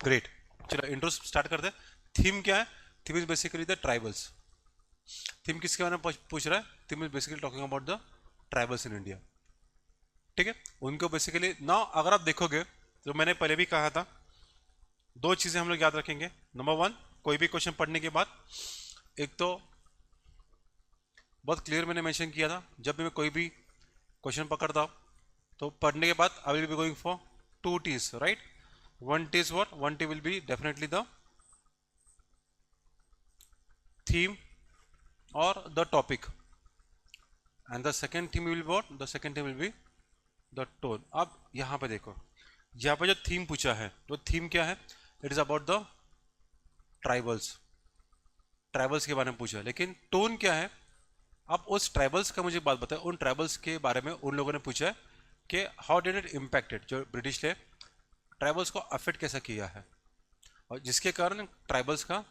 Great, चलो इंट्रो स्टार्ट करते हैं। थीम क्या है, theme is basically the tribals. Theme किसके बारे में पूछ रहा है, theme is basically talking about the tribals in India, ठीक है। उनको बेसिकली ना, अगर आप देखोगे तो मैंने पहले भी कहा था, दो चीजें हम लोग याद रखेंगे। नंबर 1, कोई भी क्वेश्चन पढ़ने के बाद, एक तो बहुत क्लियर मैंने मेंशन किया था, जब भी मैं कोई भी क्वेश्चन पकड़ता हूँ तो पढ़ने के बाद आई will be going for 2 T's, right. 1 T is what, 1 T will be definitely the theme or the topic, and the second theme will be what, the second theme will be the tone। अब यहाँ पे देखो, यहाँ पे जो theme पूछा है, तो थीम क्या है, it is about the tribals, tribals के बारे में पूछा है, लेकिन टोन क्या है। अब उस ट्राइबल्स का मुझे बात बताए, उन ट्राइबल्स के बारे में उन लोगों ने पूछा है कि हाउ डिड इट इम्पैक्टेड, जो ब्रिटिश ने ट्राइबल्स को अफेक्ट कैसा किया है, और जिसके कारण ट्राइबल्स का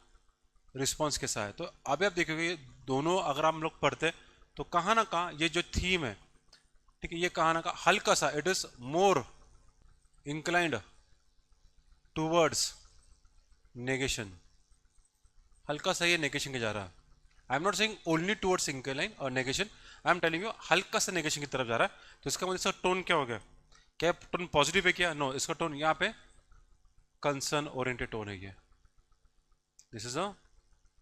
रिस्पॉन्स कैसा है। तो अभी आप देखोगे ये दोनों अगर हम लोग पढ़ते तो कहाँ ना कहाँ ये जो थीम है, ठीक है, ये कहाँ ना कहाँ हल्का सा it is more inclined towards negation, हल्का सा ये नेगेशन के जा रहा है। I am not saying only towards incline और negation, I am telling you हल्का सा नेगेशन की तरफ जा रहा है। तो इसका मतलब इसका टोन क्या हो गया, क्या टोन पॉजिटिव है क्या, नो, इसका टोन यहाँ पे कंसर्न ओरिएंटेड टोन है ये, this is a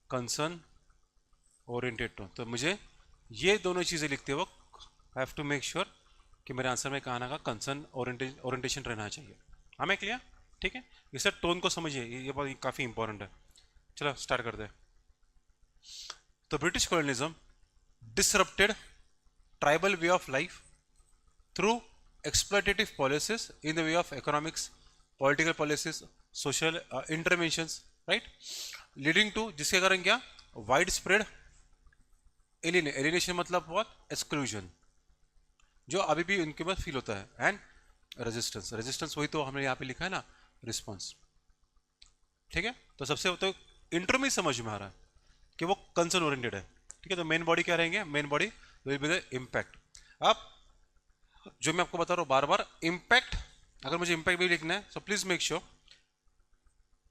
concern oriented tone. तो मुझे ये दोनों चीजें लिखते वक्त I have to make sure कि मेरे आंसर में कहाँ ना कहाँ कंसर्न ओरिएंटेशन रहना चाहिए। हमें क्लियर? ठीक है, इसे टोन को समझिए, ये बहुत काफ़ी इंपॉर्टेंट है। चलो स्टार्ट करते हैं। तो British colonialism disrupted tribal way of life through exploitative policies in the way of economics, political policies, social interventions, right, leading to जिसके कारण क्या widespread alienation मतलब what exclusion जो अभी भी उनके पास फील होता है एंड रेजिस्टेंस वही तो हमने यहाँ पे लिखा है ना रिस्पॉन्स। ठीक है, तो सबसे तो इंट्रो में समझ में आ रहा है कि वो कंसर्न ओरिएंटेड है। ठीक है, तो मेन बॉडी क्या रहेंगे, main body will be the impact. अब जो मैं आपको बता रहा हूँ बार बार इम्पैक्ट, अगर मुझे इम्पैक्ट भी लिखना है so please make sure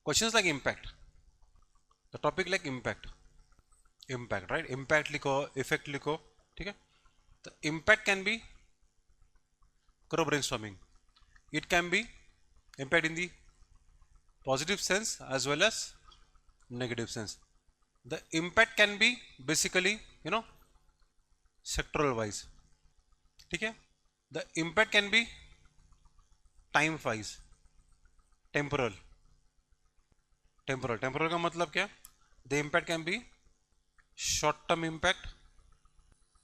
questions like impact, the topic like impact, impact right, impact लिखो, इफेक्ट लिखो। ठीक है, तो इम्पैक्ट कैन बी, करो brainstorming, it can be impact in the positive sense as well as negative sense. The impact can be basically sectoral wise। ठीक है, the impact can be time wise, temporal का मतलब क्या, the impact can be short term impact,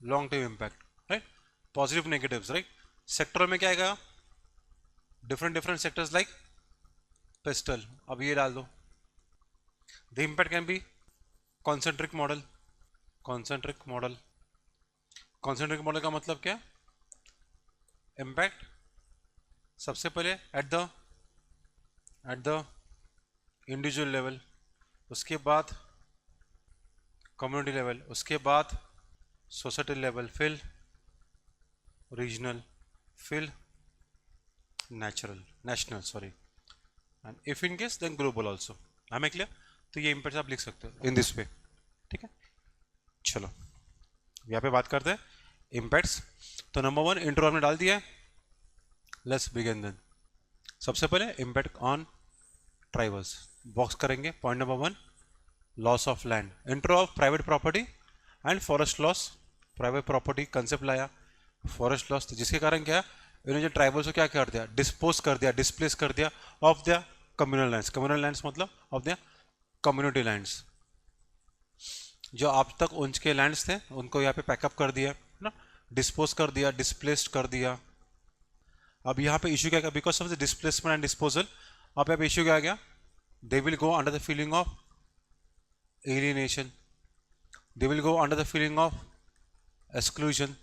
long term impact, right, positive negatives, right। sectoral में क्या आएगा, different sectors like pestle, अब ये डाल दो। the impact can be concentric model का मतलब क्या, इम्पैक्ट सबसे पहले एट द इंडिविजुअल लेवल, उसके बाद कम्युनिटी लेवल, उसके बाद सोसाइटी लेवल, फिर रीजनल, फिर national sorry, and if in case then global also. हमें क्लियर? तो ये इम्पैक्ट आप लिख सकते हो इन दिस वे। ठीक है, चलो यहाँ पे बात करते हैं इम्पैक्ट्स। तो नंबर 1 इंट्रो आपने डाल दिया है, लेट्स बिगिन देन। सबसे पहले इम्पैक्ट ऑन ट्राइबल्स बॉक्स करेंगे। Point number 1 loss of land, intro of private property and forest loss. Private property concept लाया, फॉरेस्ट लॉस, तो जिसके कारण क्या इन्होंने जो ट्राइबल्स को क्या कर दिया, डिस्पोज कर दिया, डिस्प्लेस कर दिया of the communal lands. Communal lands मतलब ऑफ द कम्युनिटी लैंड्स, जो अब तक उनके लैंड्स थे उनको यहाँ पे पैकअप कर दिया ना, डिस्पोज कर दिया, डिस्प्लेस्ड कर दिया। अब यहाँ पे इशू क्या गया, because of the displacement and disposal, अब यहाँ पे इशू क्या गया, they will go under the feeling of alienation, they will go under the feeling of exclusion,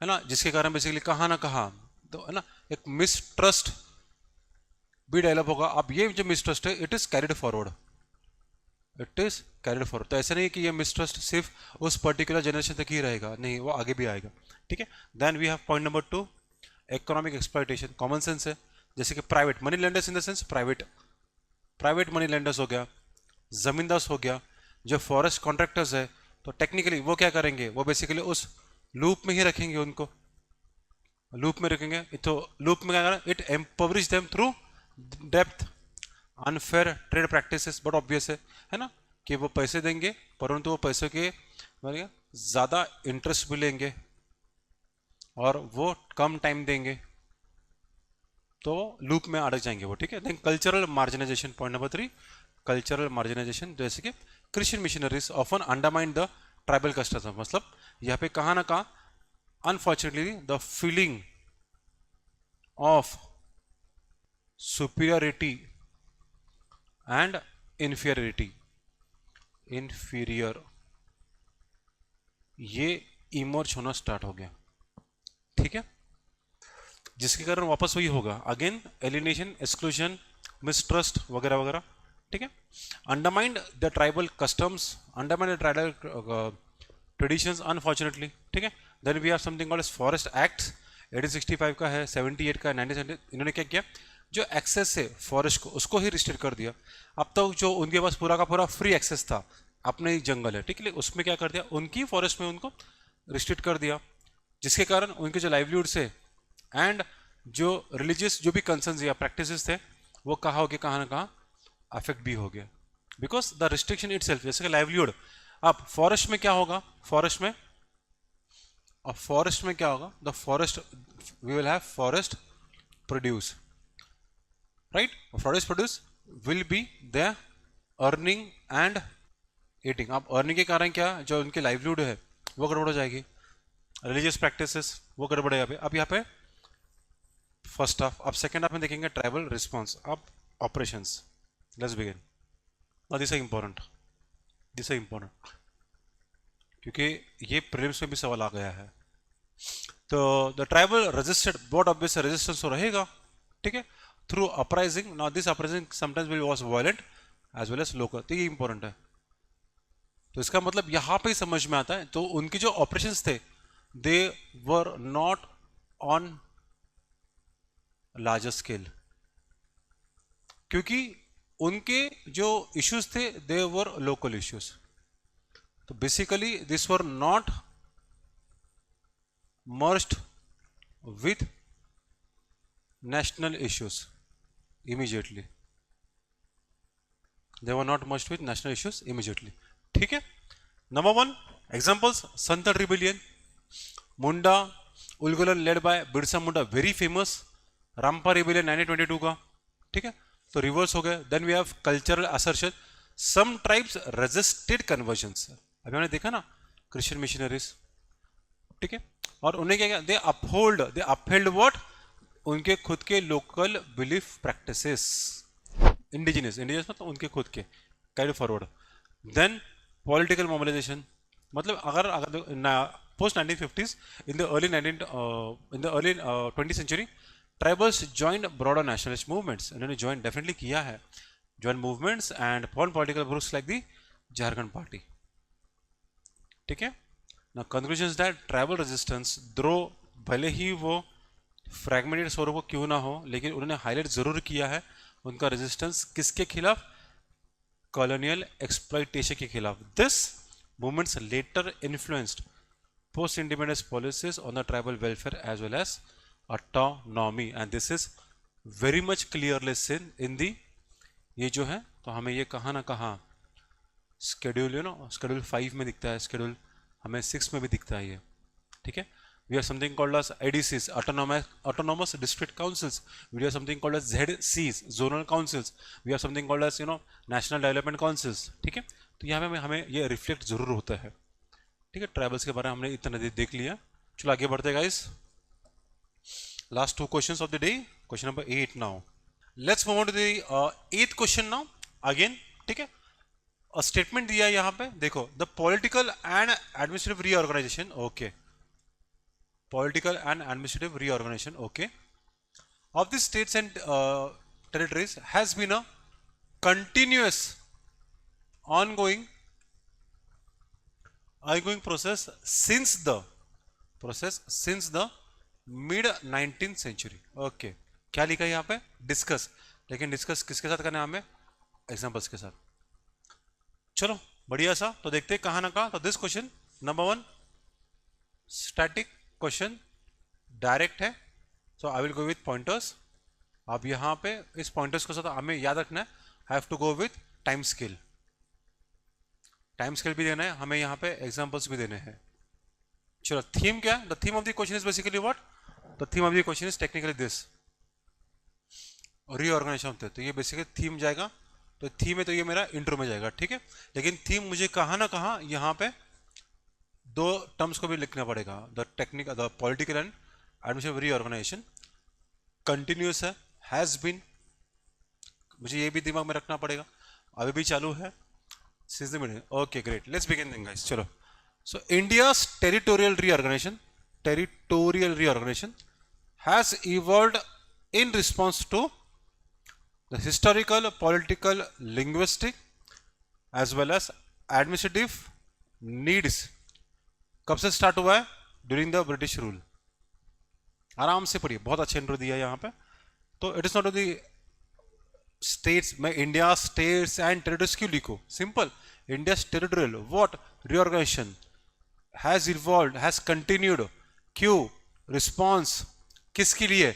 है ना, जिसके कारण बेसिकली कहाँ ना कहाँ तो है ना एक मिसट्रस्ट भी डेवलप होगा। अब ये जो मिसट्रस्ट है इट इज कैरिड फॉरवर्ड, तो ऐसा नहीं कि ये मिसट्रस्ट सिर्फ उस पर्टिकुलर जनरेशन तक ही रहेगा, नहीं वो आगे भी आएगा। ठीक है, then we have point number 2 economic exploitation. Common sense है, जैसे कि private money lenders in the sense private money lenders हो गया, जमींदार हो गया, जो फॉरेस्ट कॉन्ट्रैक्टर्स है, तो टेक्निकली वो क्या करेंगे, वो बेसिकली उस लूप में ही रखेंगे, उनको लूप में रखेंगे। तो लूप में क्या करें, it empowers them through depth unfair trade practices. But obvious है ना कि वो पैसे देंगे परंतु वो पैसों के ज़्यादा इंटरेस्ट भी लेंगे और वो कम टाइम देंगे, तो लूप में अड़क जाएंगे वो। ठीक है, then cultural marginalisation, point number 3 cultural marginalisation, जैसे कि Christian missionaries often undermine the tribal customs. मतलब यहाँ पे कहाँ ना कहाँ unfortunately the feeling of superiority and inferiority, inferior, ये इमर्ज होना स्टार्ट हो गया। ठीक है, जिसके कारण वापस वही होगा अगेन, एलिनेशन, एक्सक्लूजन, मिसट्रस्ट वगैरह वगैरह। ठीक है, undermined the tribal customs, undermined the tribal traditions unfortunately. ठीक है, then we have something called as forest acts, 1865 का है, 78 का, 1970। इन्होंने क्या किया, जो एक्सेस है फॉरेस्ट को उसको ही रिस्ट्रिक्ट कर दिया। अब तक जो उनके पास पूरा का पूरा फ्री एक्सेस था, अपने ही जंगल है, ठीक है, उसमें क्या कर दिया, उनकी फॉरेस्ट में उनको रिस्ट्रिक्ट कर दिया, जिसके कारण उनके जो लाइवलीहुड है एंड जो रिलीजियस जो भी कंसर्न्स या प्रैक्टिसेस थे वो कहाँ हो गया, कहाँ ना कहाँ अफेक्ट भी हो गया, बिकॉज द रिस्ट्रिक्शन इटसेल्फ। जैसे कि लाइवलीहुड, अब फॉरेस्ट में क्या होगा, फॉरेस्ट में अब फॉरेस्ट में क्या होगा, the forest, we will have forest produce, right, forest produce will be the earning and eating. अब अर्निंग के कारण क्या, जो उनकी लाइवलीहुड है वो गड़बड़ हो जाएगी, रिलीजियस प्रैक्टिसेस वो गड़बड़ है। अब यहाँ पे फर्स्ट हाफ, अब सेकेंड हाफ में देखेंगे ट्राइबल रिस्पॉन्स। अब ऑपरेशंस, लेट्स बिगिन। और this is important, this is important क्योंकि ये प्रीलिम्स में भी सवाल आ गया है। तो द ट्राइबल रजिस्टर्ड, बहुत ऑब्वियस रेजिस्टेंस तो रहेगा, ठीक है, through uprising. Now this uprising sometimes will was violent as well as local, तो ये इंपॉर्टेंट है। तो इसका मतलब यहाँ पे ही समझ में आता है, तो उनके जो ऑपरेशंस थे they were not on larger scale, क्योंकि उनके जो इश्यूज थे दे वर लोकल इश्यूज। तो basically this were not merged with national issues immediately, they were not merged with national issues immediately, ठीक है। Number 1 examples, Santhal rebellion, Munda Ulgulan led by Birsa Munda, very famous, Rampa rebellion 1922 का, ठीक है, तो रिवर्स हो गए। Then we have cultural assertion, some tribes resisted conversions, अभी हमने देखा ना क्रिश्चियन मिशनरीज, ठीक है, और उन्हें क्या किया, दे अपहेल्ड व्हाट, उनके खुद के लोकल बिलीफ प्रैक्टिसेस, इंडिजिनस मतलब उनके खुद के, carry forward. Then political mobilisation, मतलब अगर post 1950s in the early 20th century tribals join broader nationalist movements, इन्होंने ज्वाइन डेफिनेटली किया है, join movements and form political groups like the Jharkhand Party, ठीक है ना। Conclusion that tribal resistance through, भले ही वो फ्रैगमेंटेड स्वरूप को क्यों ना हो, लेकिन उन्होंने हाईलाइट जरूर किया है उनका रेजिस्टेंस किसके खिलाफ, कॉलोनियल एक्सप्लॉइटेशन के खिलाफ। This movements later influenced post independence policies on the tribal welfare as well as autonomy, and this is very much clearly seen in the, ये जो है तो हमें ये कहाँ ना कहाँ स्केड्यूल, यू नो स्केड्यूल 5 में दिखता है, स्केड्यूल हमें 6 में भी दिखता है ये, ठीक है। We have something called as ADCs, autonomous district councils. We have something called as ZCs, zonal councils. We have something called as national development councils. ठीक है, तो यहाँ पे हमें ये रिफ्लेक्ट जरूर होता है, ठीक है। ट्राइबल्स के बारे में हमने इतना देख लिया, चलो आगे बढ़ते guys. Last 2 questions of the day, question number 8 now. Let's move on to the 8th question now again, ठीक है। स्टेटमेंट दिया है यहाँ पे, देखो, the political and administrative reorganisation, okay, political and administrative reorganization, okay, of the states and territories has been a continuous ongoing process since the mid 19th century, okay। क्या लिखा है यहाँ पे, डिस्कस, लेकिन डिस्कस किसके साथ करना है हमें, एग्जांपल्स के साथ। चलो बढ़िया सा, तो देखते हैं कहाँ ना कहाँ। तो this question number 1 static question direct है, so I will go with pointers. अब यहाँ पे इस पॉइंटर्स के साथ हमें याद रखना है, have to go with time scale, time scale भी देना है हमें, यहाँ पे एग्जांपल्स भी देने हैं। चलो थीम क्या है, the theme of the question is basically what, the theme of the question is technically this, reorganisation होते हैं, तो ये बेसिकली थीम जाएगा, तो थीम है तो ये मेरा इंट्रो में जाएगा, ठीक है। लेकिन थीम मुझे कहाँ ना कहाँ यहाँ पे 2 टर्म्स को भी लिखना पड़ेगा, the political and administrative reorganisation continuous है, हैज बीन, मुझे ये भी दिमाग में रखना पड़ेगा, अभी भी चालू है, since the middle, okay great, let's begin then guys. चलो, so India's territorial reorganization has evolved in response to the historical, political, linguistic as well as administrative needs. कब से स्टार्ट हुआ है, ड्यूरिंग द ब्रिटिश रूल। आराम से पढ़िए, बहुत अच्छा इंट्रो दिया है यहाँ पे। तो it is not the states, मैं इंडिया स्टेट्स एंड टेरिटरीज क्यों लिखो, simple, India territorial what reorganisation has evolved, has continued, क्यों, रिस्पॉन्स किसके लिए,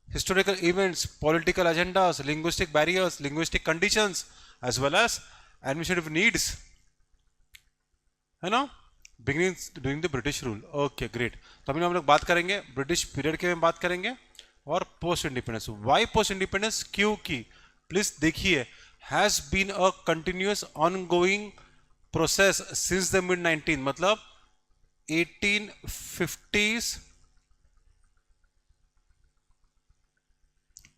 historical events, political agendas, linguistic barriers, linguistic conditions as well as administrative needs, है ना। Beginning during the British rule. Okay great. तो अभी हम लोग बात करेंगे ब्रिटिश पीरियड के में बात करेंगे और post independence. Why post independence? क्योंकि प्लीज देखिए, has been a continuous ongoing process since the mid 19, मतलब 1850s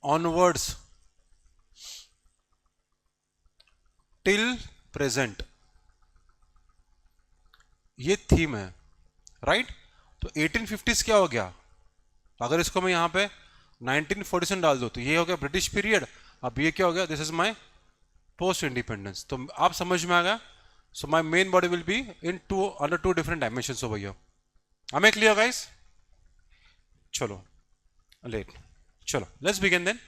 ऑनवर्ड्स टिल प्रेजेंट, ये थीम है, राइट? तो 1850s क्या हो गया? अगर इसको मैं यहाँ पे 1947 डाल दूँ तो ये हो गया ब्रिटिश पीरियड। अब ये क्या हो गया? This is my post independence. तो आप समझ में आ गया? So my main body will be in under two different dimensions over here. हमें क्लियर गाइस? चलो लेट, चलो let's begin then.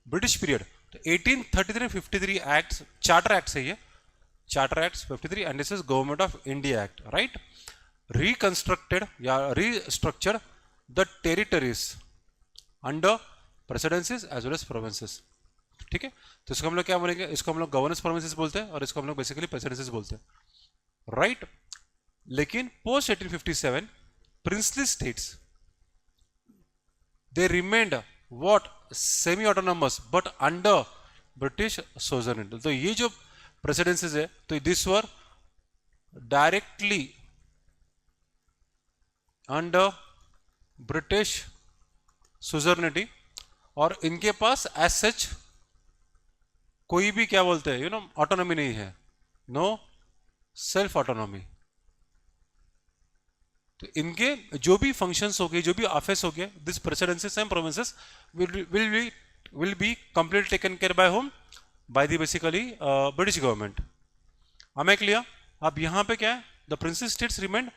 British period तो 1833 53 एक्ट्स, चार्टर एक्ट है ये, charter act 53, and this is government of India act, right? Reconstructed या restructure the territories under presidencies as well as provinces. ठीक है, तो इसको हम लोग क्या बोलेंगे? इसको हम लोग गवर्नेंस प्रोविंसेस बोलते हैं और इसको हम लोग बेसिकली प्रेसिडेंसीज बोलते हैं, राइट? लेकिन post 1857 princely states they remained what semi autonomous but under British sovereignty। तो ये जो प्रेसिडेंसीज है तो this were directly under British suzerainty, और इनके पास एज सच कोई भी क्या बोलते हैं, यू नो, ऑटोनॉमी नहीं है, नो सेल्फ ऑटोनॉमी। तो इनके जो भी फंक्शंस हो गए, जो भी ऑफिस हो गए, this presidencies and provinces will be completely taken care by home, by the basically British government. हमें क्लियर? अब यहाँ पे क्या है? The princes states remained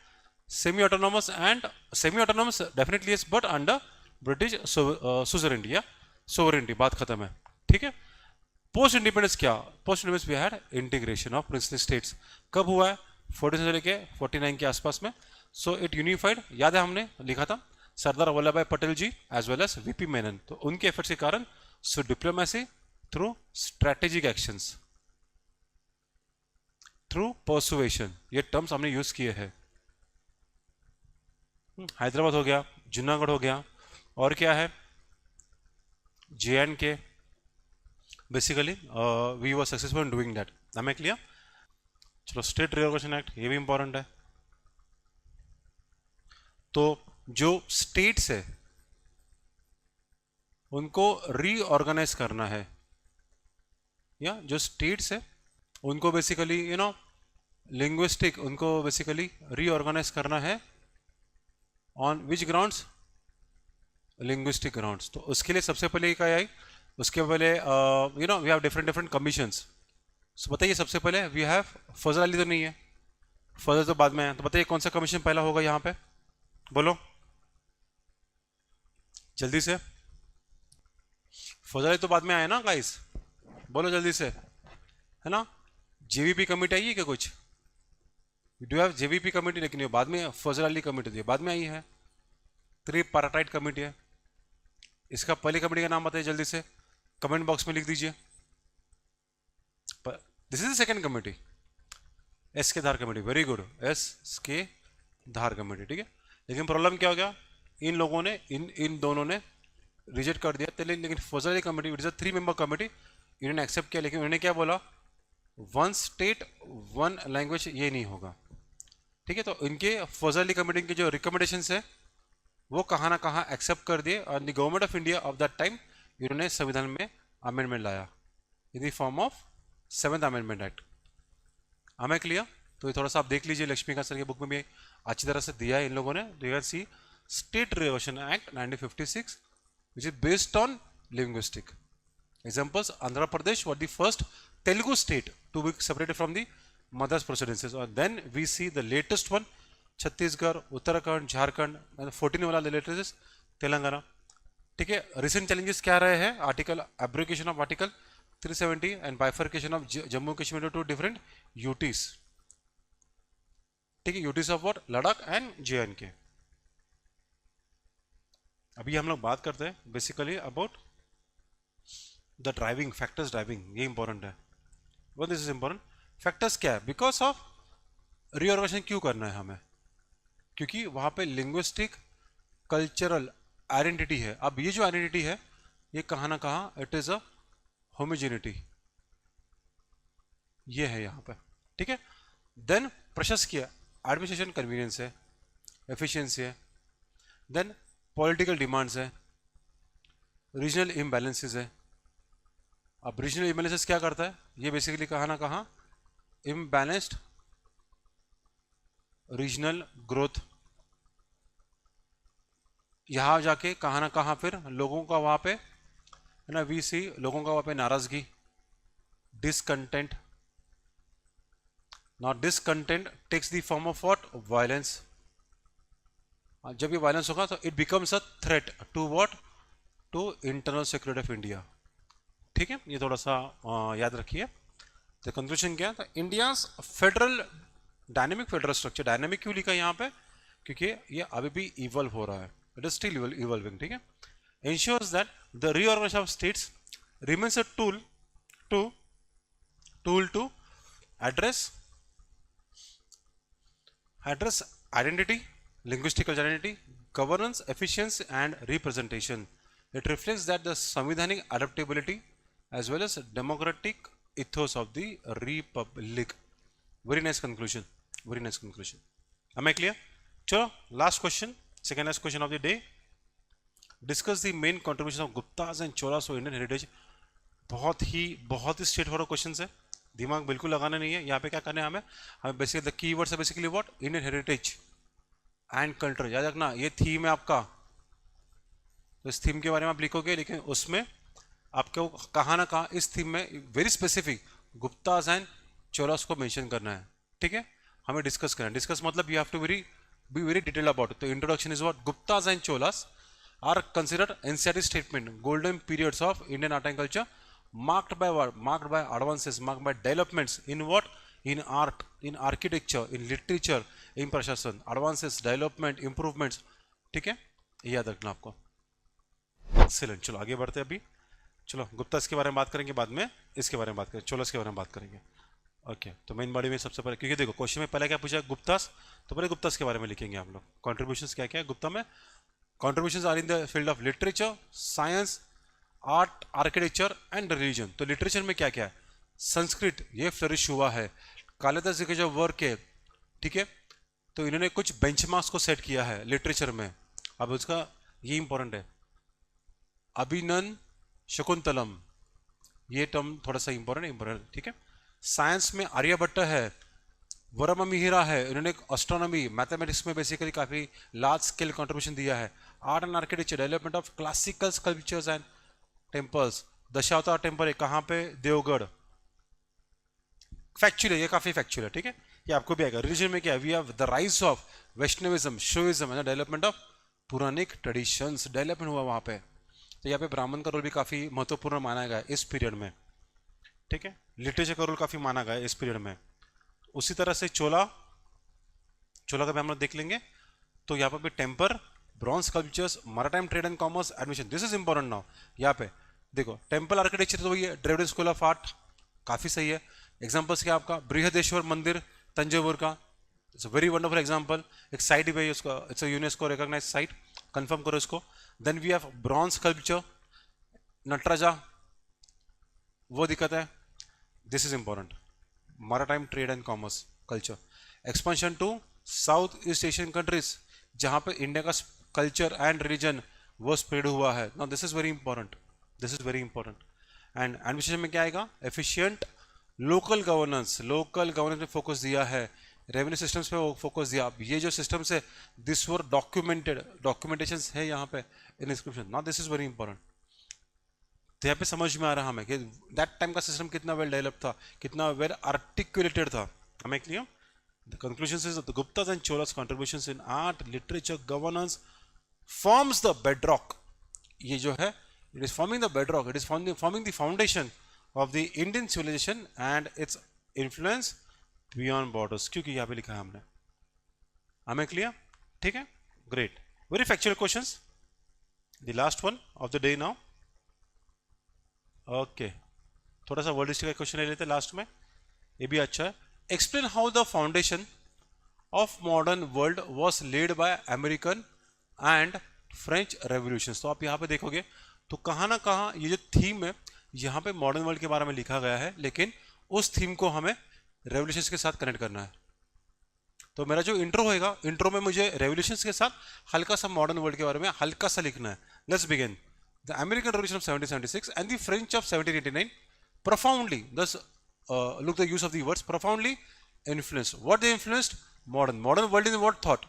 semi autonomous and semi autonomous definitely yes, but under British suzerainty या sovereignty. बात खत्म है, ठीक है? पोस्ट इंडिपेंडेंस क्या? Post independence we had integration of princely states. कब हुआ है? 40 से लेके 49 के आसपास में। सो इट यूनिफाइड, याद है हमने लिखा था Sardar Vallabhbhai Patel ji as well as VP Menon. तो उनके एफर्ट्स के कारण so diplomacy through strategic actions, through persuasion, ये टर्म्स हमने यूज किए हैं। हैदराबाद हो गया, जूनागढ़ हो गया, और क्या है? JNK, basically we were successful in doing that. हमें क्लियर? चलो, स्टेट रिओर्गनाइजेशन एक्ट, ये भी इंपॉर्टेंट है। तो जो स्टेट्स है उनको रीऑर्गेनाइज करना है, या जो स्टेट्स है उनको बेसिकली यू नो लिंग्विस्टिक, उनको बेसिकली रीऑर्गेनाइज करना है on which grounds? Linguistic grounds. तो उसके लिए सबसे पहले क्या आई? उसके पहले you know we have different commissions. So बताइए, सबसे पहले वी हैव फजल अली, तो नहीं है, फजल तो बाद में है, तो बताइए कौन सा कमीशन पहला होगा यहाँ पे? बोलो जल्दी से। फजल अली तो बाद में आया ना गाइस, बोलो जल्दी से, है ना? JVP कमेटी आई है क्या कुछ? Do have JVP committee? लेकिन ये बाद में, फजल अली कमेटी थी बाद में आई है। ट्रिपार्टाइट कमेटी है। इसका पहली कमेटी का नाम बताइए जल्दी से, कमेंट बॉक्स में लिख दीजिए। This is the second committee, S के धार कमेटी। वेरी गुड, एस के धार कमेटी, ठीक है। लेकिन प्रॉब्लम क्या हो गया? इन लोगों ने इन दोनों ने रिजेक्ट कर दिया। लेकिन Fazal Ali committee, it is a 3 member committee, इन्होंने एक्सेप्ट किया। लेकिन उन्होंने क्या बोला? वन स्टेट वन लैंग्वेज, ये नहीं होगा, ठीक है। तो इनके फजल अली कमेटी के जो रिकमेंडेशंस है वो कहाँ ना कहाँ एक्सेप्ट कर दिए, और the government of India of that time इन्होंने संविधान में अमेंडमेंट लाया इन the form of 7th amendment act. हमें क्लियर? तो ये थोड़ा सा आप देख लीजिए, लक्ष्मीकांत सर की बुक में भी अच्छी तरह से दिया है इन लोगों ने। You can C state reservation act 1956 which is based on linguistic. Examples: Andhra Pradesh was the first Telugu state to be separated from the Madras presidencies, and then we see the latest one Chhattisgarh, Uttarakhand, Jharkhand, and 14 वाला latest is Telangana. ठीक है। Recent challenges क्या रहे हैं? Article abrogation of article 370 and bifurcation of Jammu Kashmir to different UTs, ठीक है, UTs of what? Ladakh and JNK। अभी हम लोग बात करते हैं basically about the driving factors. Driving ये इंपॉर्टेंट है, one this is important. Factors क्या है? बिकॉज ऑफ रीऑर्गेनाइजेशन क्यों करना है हमें? क्योंकि वहाँ पे लिंग्विस्टिक कल्चरल आइडेंटिटी है। अब ये जो आइडेंटिटी है ये कहाँ ना कहाँ इट इज अ होमोजेनिटी, ये है यहाँ पे, ठीक है। देन प्रशस्त्य एडमिनिस्ट्रेशन कन्वीनियंस है, एफिशिएंसी है, देन पॉलिटिकल डिमांड्स है, रीजनल इम्बैलेंसेस है। अब रीजनल इम्बैलेंसेस क्या करता है, ये बेसिकली कहाँ ना कहाँ इम्बैलेंस्ड रीजनल ग्रोथ, यहाँ जाके कहाँ ना कहाँ फिर लोगों का वहाँ पे है ना, वी सी लोगों का वहाँ पे नाराजगी, discontent. Now discontent takes the form of what, violence. जब ये वायलेंस होगा तो it becomes a threat to what, to internal security of India, ठीक है। ये थोड़ा सा याद रखिए। तो कंक्लूजन क्या है, India federal dynamic federal structure, dynamic क्यों लिखा है यहाँ पे, क्योंकि ये अभी भी इवॉल्व हो रहा है, इट इज स्टिल इवॉल्विंग, ठीक है। Ensures that the reorganisation of states remains a tool to address identity, linguistic identity, governance, efficiency, and representation. It reflects that the Samvidhanic adaptability as well as democratic ethos of the republic. Very nice conclusion. Very nice conclusion. Am I clear? Chalo, last question. Second last question of the day. Discuss the main contributions of Guptas and Cholas to Indian heritage. बहुत ही straight forward question है, दिमाग बिल्कुल लगाना नहीं है। यहाँ पे क्या करना है हमें बेसिकली द कीवर्ड्स है basically what, Indian heritage and culture, याद रखना ये थीम है आपका। तो इस थीम के बारे में आप लिखोगे, लेकिन उसमें आपको कहाँ ना कहाँ इस थीम में very specific Gupta's and Cholas को मेंशन करना है, ठीक है। हमें डिस्कस करना है, डिस्कस मतलब you have to be very detail about it. तो introduction is what, Guptas and Cholas are considered NCERT statement golden periods of Indian art and culture, marked by what, marked by advances, marked by developments in what, in art, in architecture, in literature, in प्रशासन, advances, development, improvements, ठीक है, ये याद रखना आपको। Excellent, चलो आगे बढ़ते हैं अभी। चलो गुप्ता इसके बारे में बात करेंगे, बाद में इसके बारे में बात करेंगे, चोलस के बारे में बात करेंगे। ओके, तो मेन बॉडी में सबसे पहले, क्योंकि देखो क्वेश्चन में पहले क्या पूछा, गुप्तास, तो पहले गुप्तास के बारे में लिखेंगे हम लोग। कॉन्ट्रीब्यूशंस क्या क्या है गुप्ता में, contributions are in the field of literature, science, art, architecture and religion. तो लिटरेचर में क्या क्या है, संस्कृत ये फ्लरिश हुआ है, कालिदास जी के जो वर्क है, ठीक है, तो इन्होंने कुछ बेंचमार्क्स को सेट किया है लिटरेचर में। अब उसका ये इंपॉर्टेंट है, अभिनन शकुंतलम, ये टर्म थोड़ा सा इंपॉर्टेंट, ठीक है। साइंस में आर्यभट्ट है, वरम मिहिरा है, इन्होंने एस्ट्रोनॉमी मैथमेटिक्स में बेसिकली काफी लार्ज स्केल कंट्रीब्यूशन दिया है। Art and architecture, development of classical sculptures and temples, Dashavatar temple है कहाँ पे, देवगढ़। फैक्चुअल है, ये काफी फैक्चुअल है, ठीक है, ये आपको भी आएगा। रिलीजन में क्या है, we have the rise of Vaishnavism, Shaivism and development of Puranic traditions, development हुआ वहाँ पे। तो यहाँ पे ब्राह्मण का रोल भी काफी महत्वपूर्ण माना गया इस पीरियड में, ठीक है। लिटरेचर का रोल काफी माना गया इस पीरियड में। उसी तरह से चोला का भी हम लोग देख लेंगे। तो यहाँ पर भी temper, bronze sculptures, maritime trade and commerce, admission, this is important now. यहाँ पे देखो टेम्पल आर्किटेक्चर तो वही है, ड्रेविडन स्कूल ऑफ आर्ट, काफी सही है। एग्जांपल्स क्या आपका, बृहदेश्वर मंदिर तंजावुर का, it's a very wonderful example. एक साइट भी है उसका, it's a UNESCO recognise site, confirm करो इसको। Then we have bronze sculpture Nataraja, वो दिक्कत है, this is important. Maritime trade and commerce culture, expansion to south east Asian countries, जहां पे इंडिया का कल्चर एंड रिलीजन वो स्प्रेड हुआ है। Now this is very important, this is very important. And administration में क्या आएगा, एफिशिएंट लोकल गवर्नेंस में फोकस दिया है, रेवेन्यू सिस्टम्स पे फोकस दिया। अब ये जो सिस्टम्स है दिस वर डॉक्यूमेंटेशन है यहाँ पे in inscription. Now this is very important. तो यहाँ पे समझ में आ रहा हमें कि दैट टाइम का सिस्टम कितना वेल डेवलप था, कितना वेल आर्टिकुलेटेड था। हमें clear, the conclusion is the Guptas and Cholas contributions in art, literature, governance forms the bedrock. ये जो है it is forming the bedrock, it is forming the foundation of the Indian civilisation and its influence beyond borders, क्योंकि यहाँ पे लिखा है हमने। हमें क्लियर, ठीक है, great, very factual questions. The last one of the day now. Okay, थोड़ा सा वर्ल्ड हिस्ट्री का क्वेश्चन ले लेते हैं लास्ट में, ये भी अच्छा है। Explain how the foundation of modern world was led by American and French revolutions. तो आप यहाँ पे देखोगे तो कहाँ ना कहाँ ये जो थीम है यहाँ पे मॉडर्न वर्ल्ड के बारे में लिखा गया है, लेकिन उस थीम को हमें रेवोल्यूशंस के साथ कनेक्ट करना है। तो मेरा जो इंट्रो होएगा, इंट्रो में मुझे रेवोल्यूशंस के साथ हल्का सा मॉडर्न वर्ल्ड के बारे में हल्का सा लिखना है। Let's begin. The American revolution of 1776 and the French of 1789 profoundly, thus look the use of the words profoundly influenced. What they influenced? Modern world in what thought?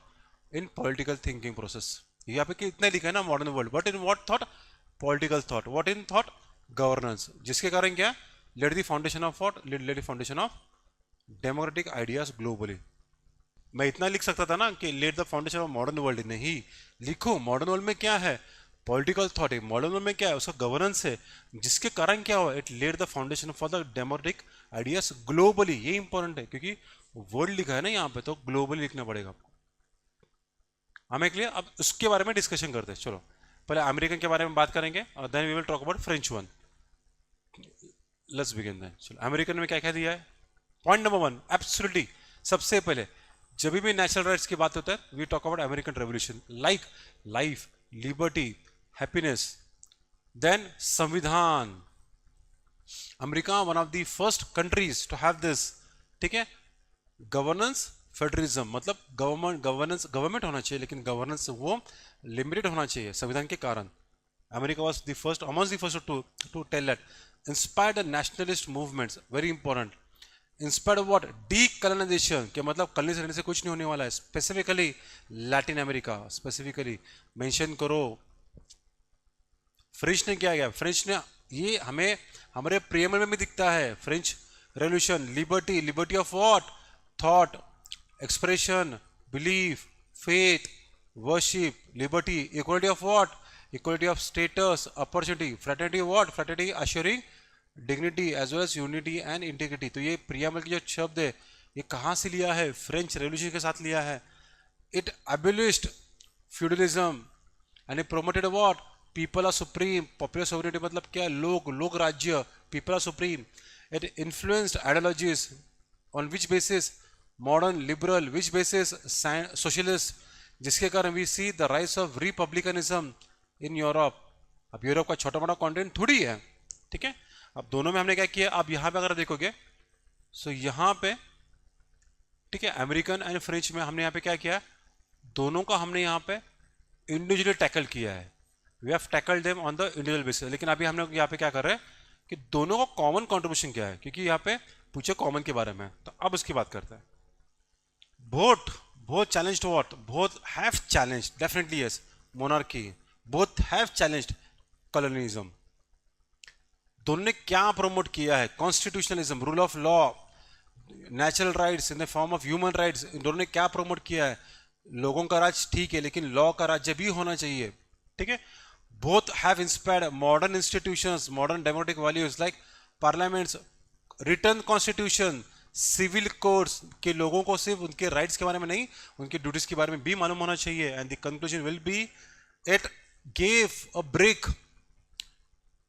In political thinking process. यहाँ पे इतना लिखा है ना modern world, but in what thought? Political thought. What in thought? Governance. जिसके कारण क्या? Let the foundation of what? Let the foundation of democratic ideas globally. मैं इतना लिख सकता था ना कि let the foundation of modern world, नहीं लिखो मॉडर्न वर्ल्ड में क्या है, पॉलिटिकल थॉट है। मॉडर्न वर्ल्ड में क्या है, उसका गवर्नेंस है, जिसके कारण क्या हुआ, it led the foundation for the democratic ideas globally. ये इंपॉर्टेंट है क्योंकि वर्ल्ड लिखा है ना यहाँ पे, तो ग्लोबली लिखना पड़ेगा आपको। हमें क्लियर? अब उसके बारे में डिस्कशन करते हैं। चलो पहले अमेरिकन के बारे में बात करेंगे और then we will talk about French one. Let's begin then. चलो अमेरिकन में क्या क्या दिया है? पॉइंट नंबर 1, एब्सोल्युटली सबसे पहले जब भी नेचुरल राइट्स की बात होता है we talk about American revolution, like life, liberty, happiness. Then संविधान। America one of the first countries to have this, ठीक है। गवर्नेंस फेडरलिज्म, मतलब गवर्नमेंट होना चाहिए, लेकिन गवर्नेंस वो लिमिटेड होना चाहिए संविधान के कारण। America was the first amongst the first to tell that. Inspired the nationalist movements, very important. Inspired what? Decolonisation, के मतलब कॉलोनाइजेशन से कुछ नहीं होने वाला है। Specifically Latin America, specifically mention करो। फ्रेंच ने क्या किया? फ्रेंच ने, ये हमें हमारे प्रियमल में भी दिखता है, French Revolution, liberty, liberty of what? Thought, expression, belief, faith, worship, liberty, equality of what? Equality of status, opportunity, fraternity what? Fraternity assuring dignity as well as unity and integrity. तो ये प्रियमल की जो शब्द है ये कहाँ से लिया है? फ्रेंच रेवोल्यूशन के साथ लिया है। It abolished feudalism and it promoted what? People are supreme, popular sovereignty, मतलब क्या? लोक राज्य, people are supreme. It influenced ideologies on which basis? Modern liberal, which basis? Socialist, जिसके कारण we see the rise of republicanism in Europe. अब Europe का छोटा मोटा कॉन्टिनेंट थोड़ी है, ठीक है। अब दोनों में हमने क्या किया? अब यहाँ पे अगर देखोगे सो यहाँ पे, ठीक है, अमेरिकन एंड फ्रेंच में हमने यहाँ पे क्या किया? दोनों का हमने यहाँ पे इंडिविजुअली टैकल किया है। We have tackled them on the individual basis. लेकिन अभी हम लोग यहाँ पे क्या कर रहे हैं कि दोनों का कॉमन कॉन्ट्रीब्यूशन क्या है, क्योंकि यहाँ पे पूछे कॉमन के बारे में। तो अब उसकी बात करते हैं। Both challenged what? Both have challenged, definitely yes, monarchy. Both have challenged colonialism. दोनों ने क्या प्रमोट किया है? Constitutionalism, rule of law, natural rights in the form of human rights. इन दोनों ने क्या प्रमोट किया है? लोगों का राज ठीक है, लेकिन लॉ का राज्य भी होना चाहिए, ठीक है। Both have inspired modern institutions, modern democratic values like parliaments, written constitution, civil codes, के लोगों को सिर्फ उनके राइट्स के बारे में नहीं, उनके ड्यूटीज के बारे में भी मालूम होना चाहिए। And the conclusion will be it gave a break,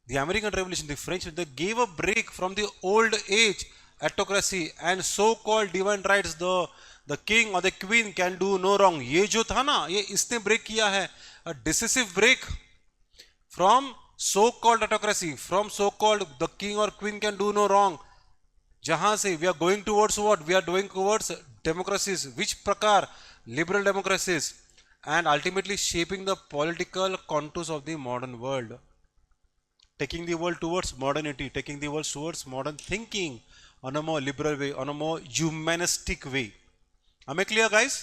the American Revolution, the French, they gave a break from the old age autocracy and so-called divine rights. The king or the queen can do no wrong. ये जो था ना, ये इसने break किया है, a decisive break from so-called autocracy, from so-called the king or queen can do no wrong. जहां से we are going towards what? We are going towards democracies. which प्रकार? liberal democracies, and ultimately shaping the political contours of the modern world. Taking the world towards modernity, taking the world towards modern thinking on a more liberal way, on a more humanistic way. हमें clear guys?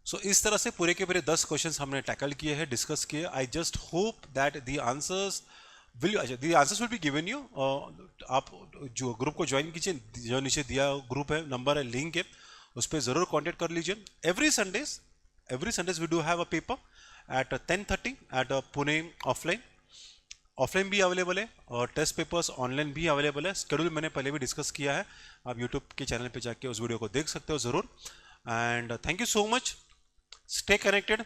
सो इस तरह से पूरे के पूरे 10 questions हमने tackle किए हैं, डिस्कस किए। I just hope that the answers will be given you. आप जो ग्रुप को ज्वाइन कीजिए, जो नीचे दिया ग्रुप है, नंबर है, लिंक है, उस पर जरूर कॉन्टेक्ट कर लीजिए। Every Sundays we do have a paper at 10:30 at Pune offline भी अवेलेबल है और टेस्ट पेपर्स ऑनलाइन भी अवेलेबल है। शेड्यूल मैंने पहले भी डिस्कस किया है, आप यूट्यूब के चैनल पे जाके उस वीडियो को देख सकते हो ज़रूर। And thank you so much, stay connected.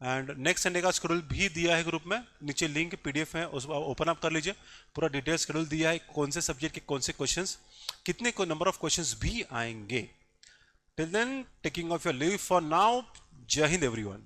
And next Sunday का शेड्यूल भी दिया है ग्रुप में, नीचे लिंक PDF है, उस ओपन अप कर लीजिए। पूरा डिटेल शेड्यूल दिया है, कौन से सब्जेक्ट के कौन से क्वेश्चंस, कितने को नंबर ऑफ क्वेश्चंस भी आएंगे। Till then taking off your leave for now. जय हिंद एवरीवन.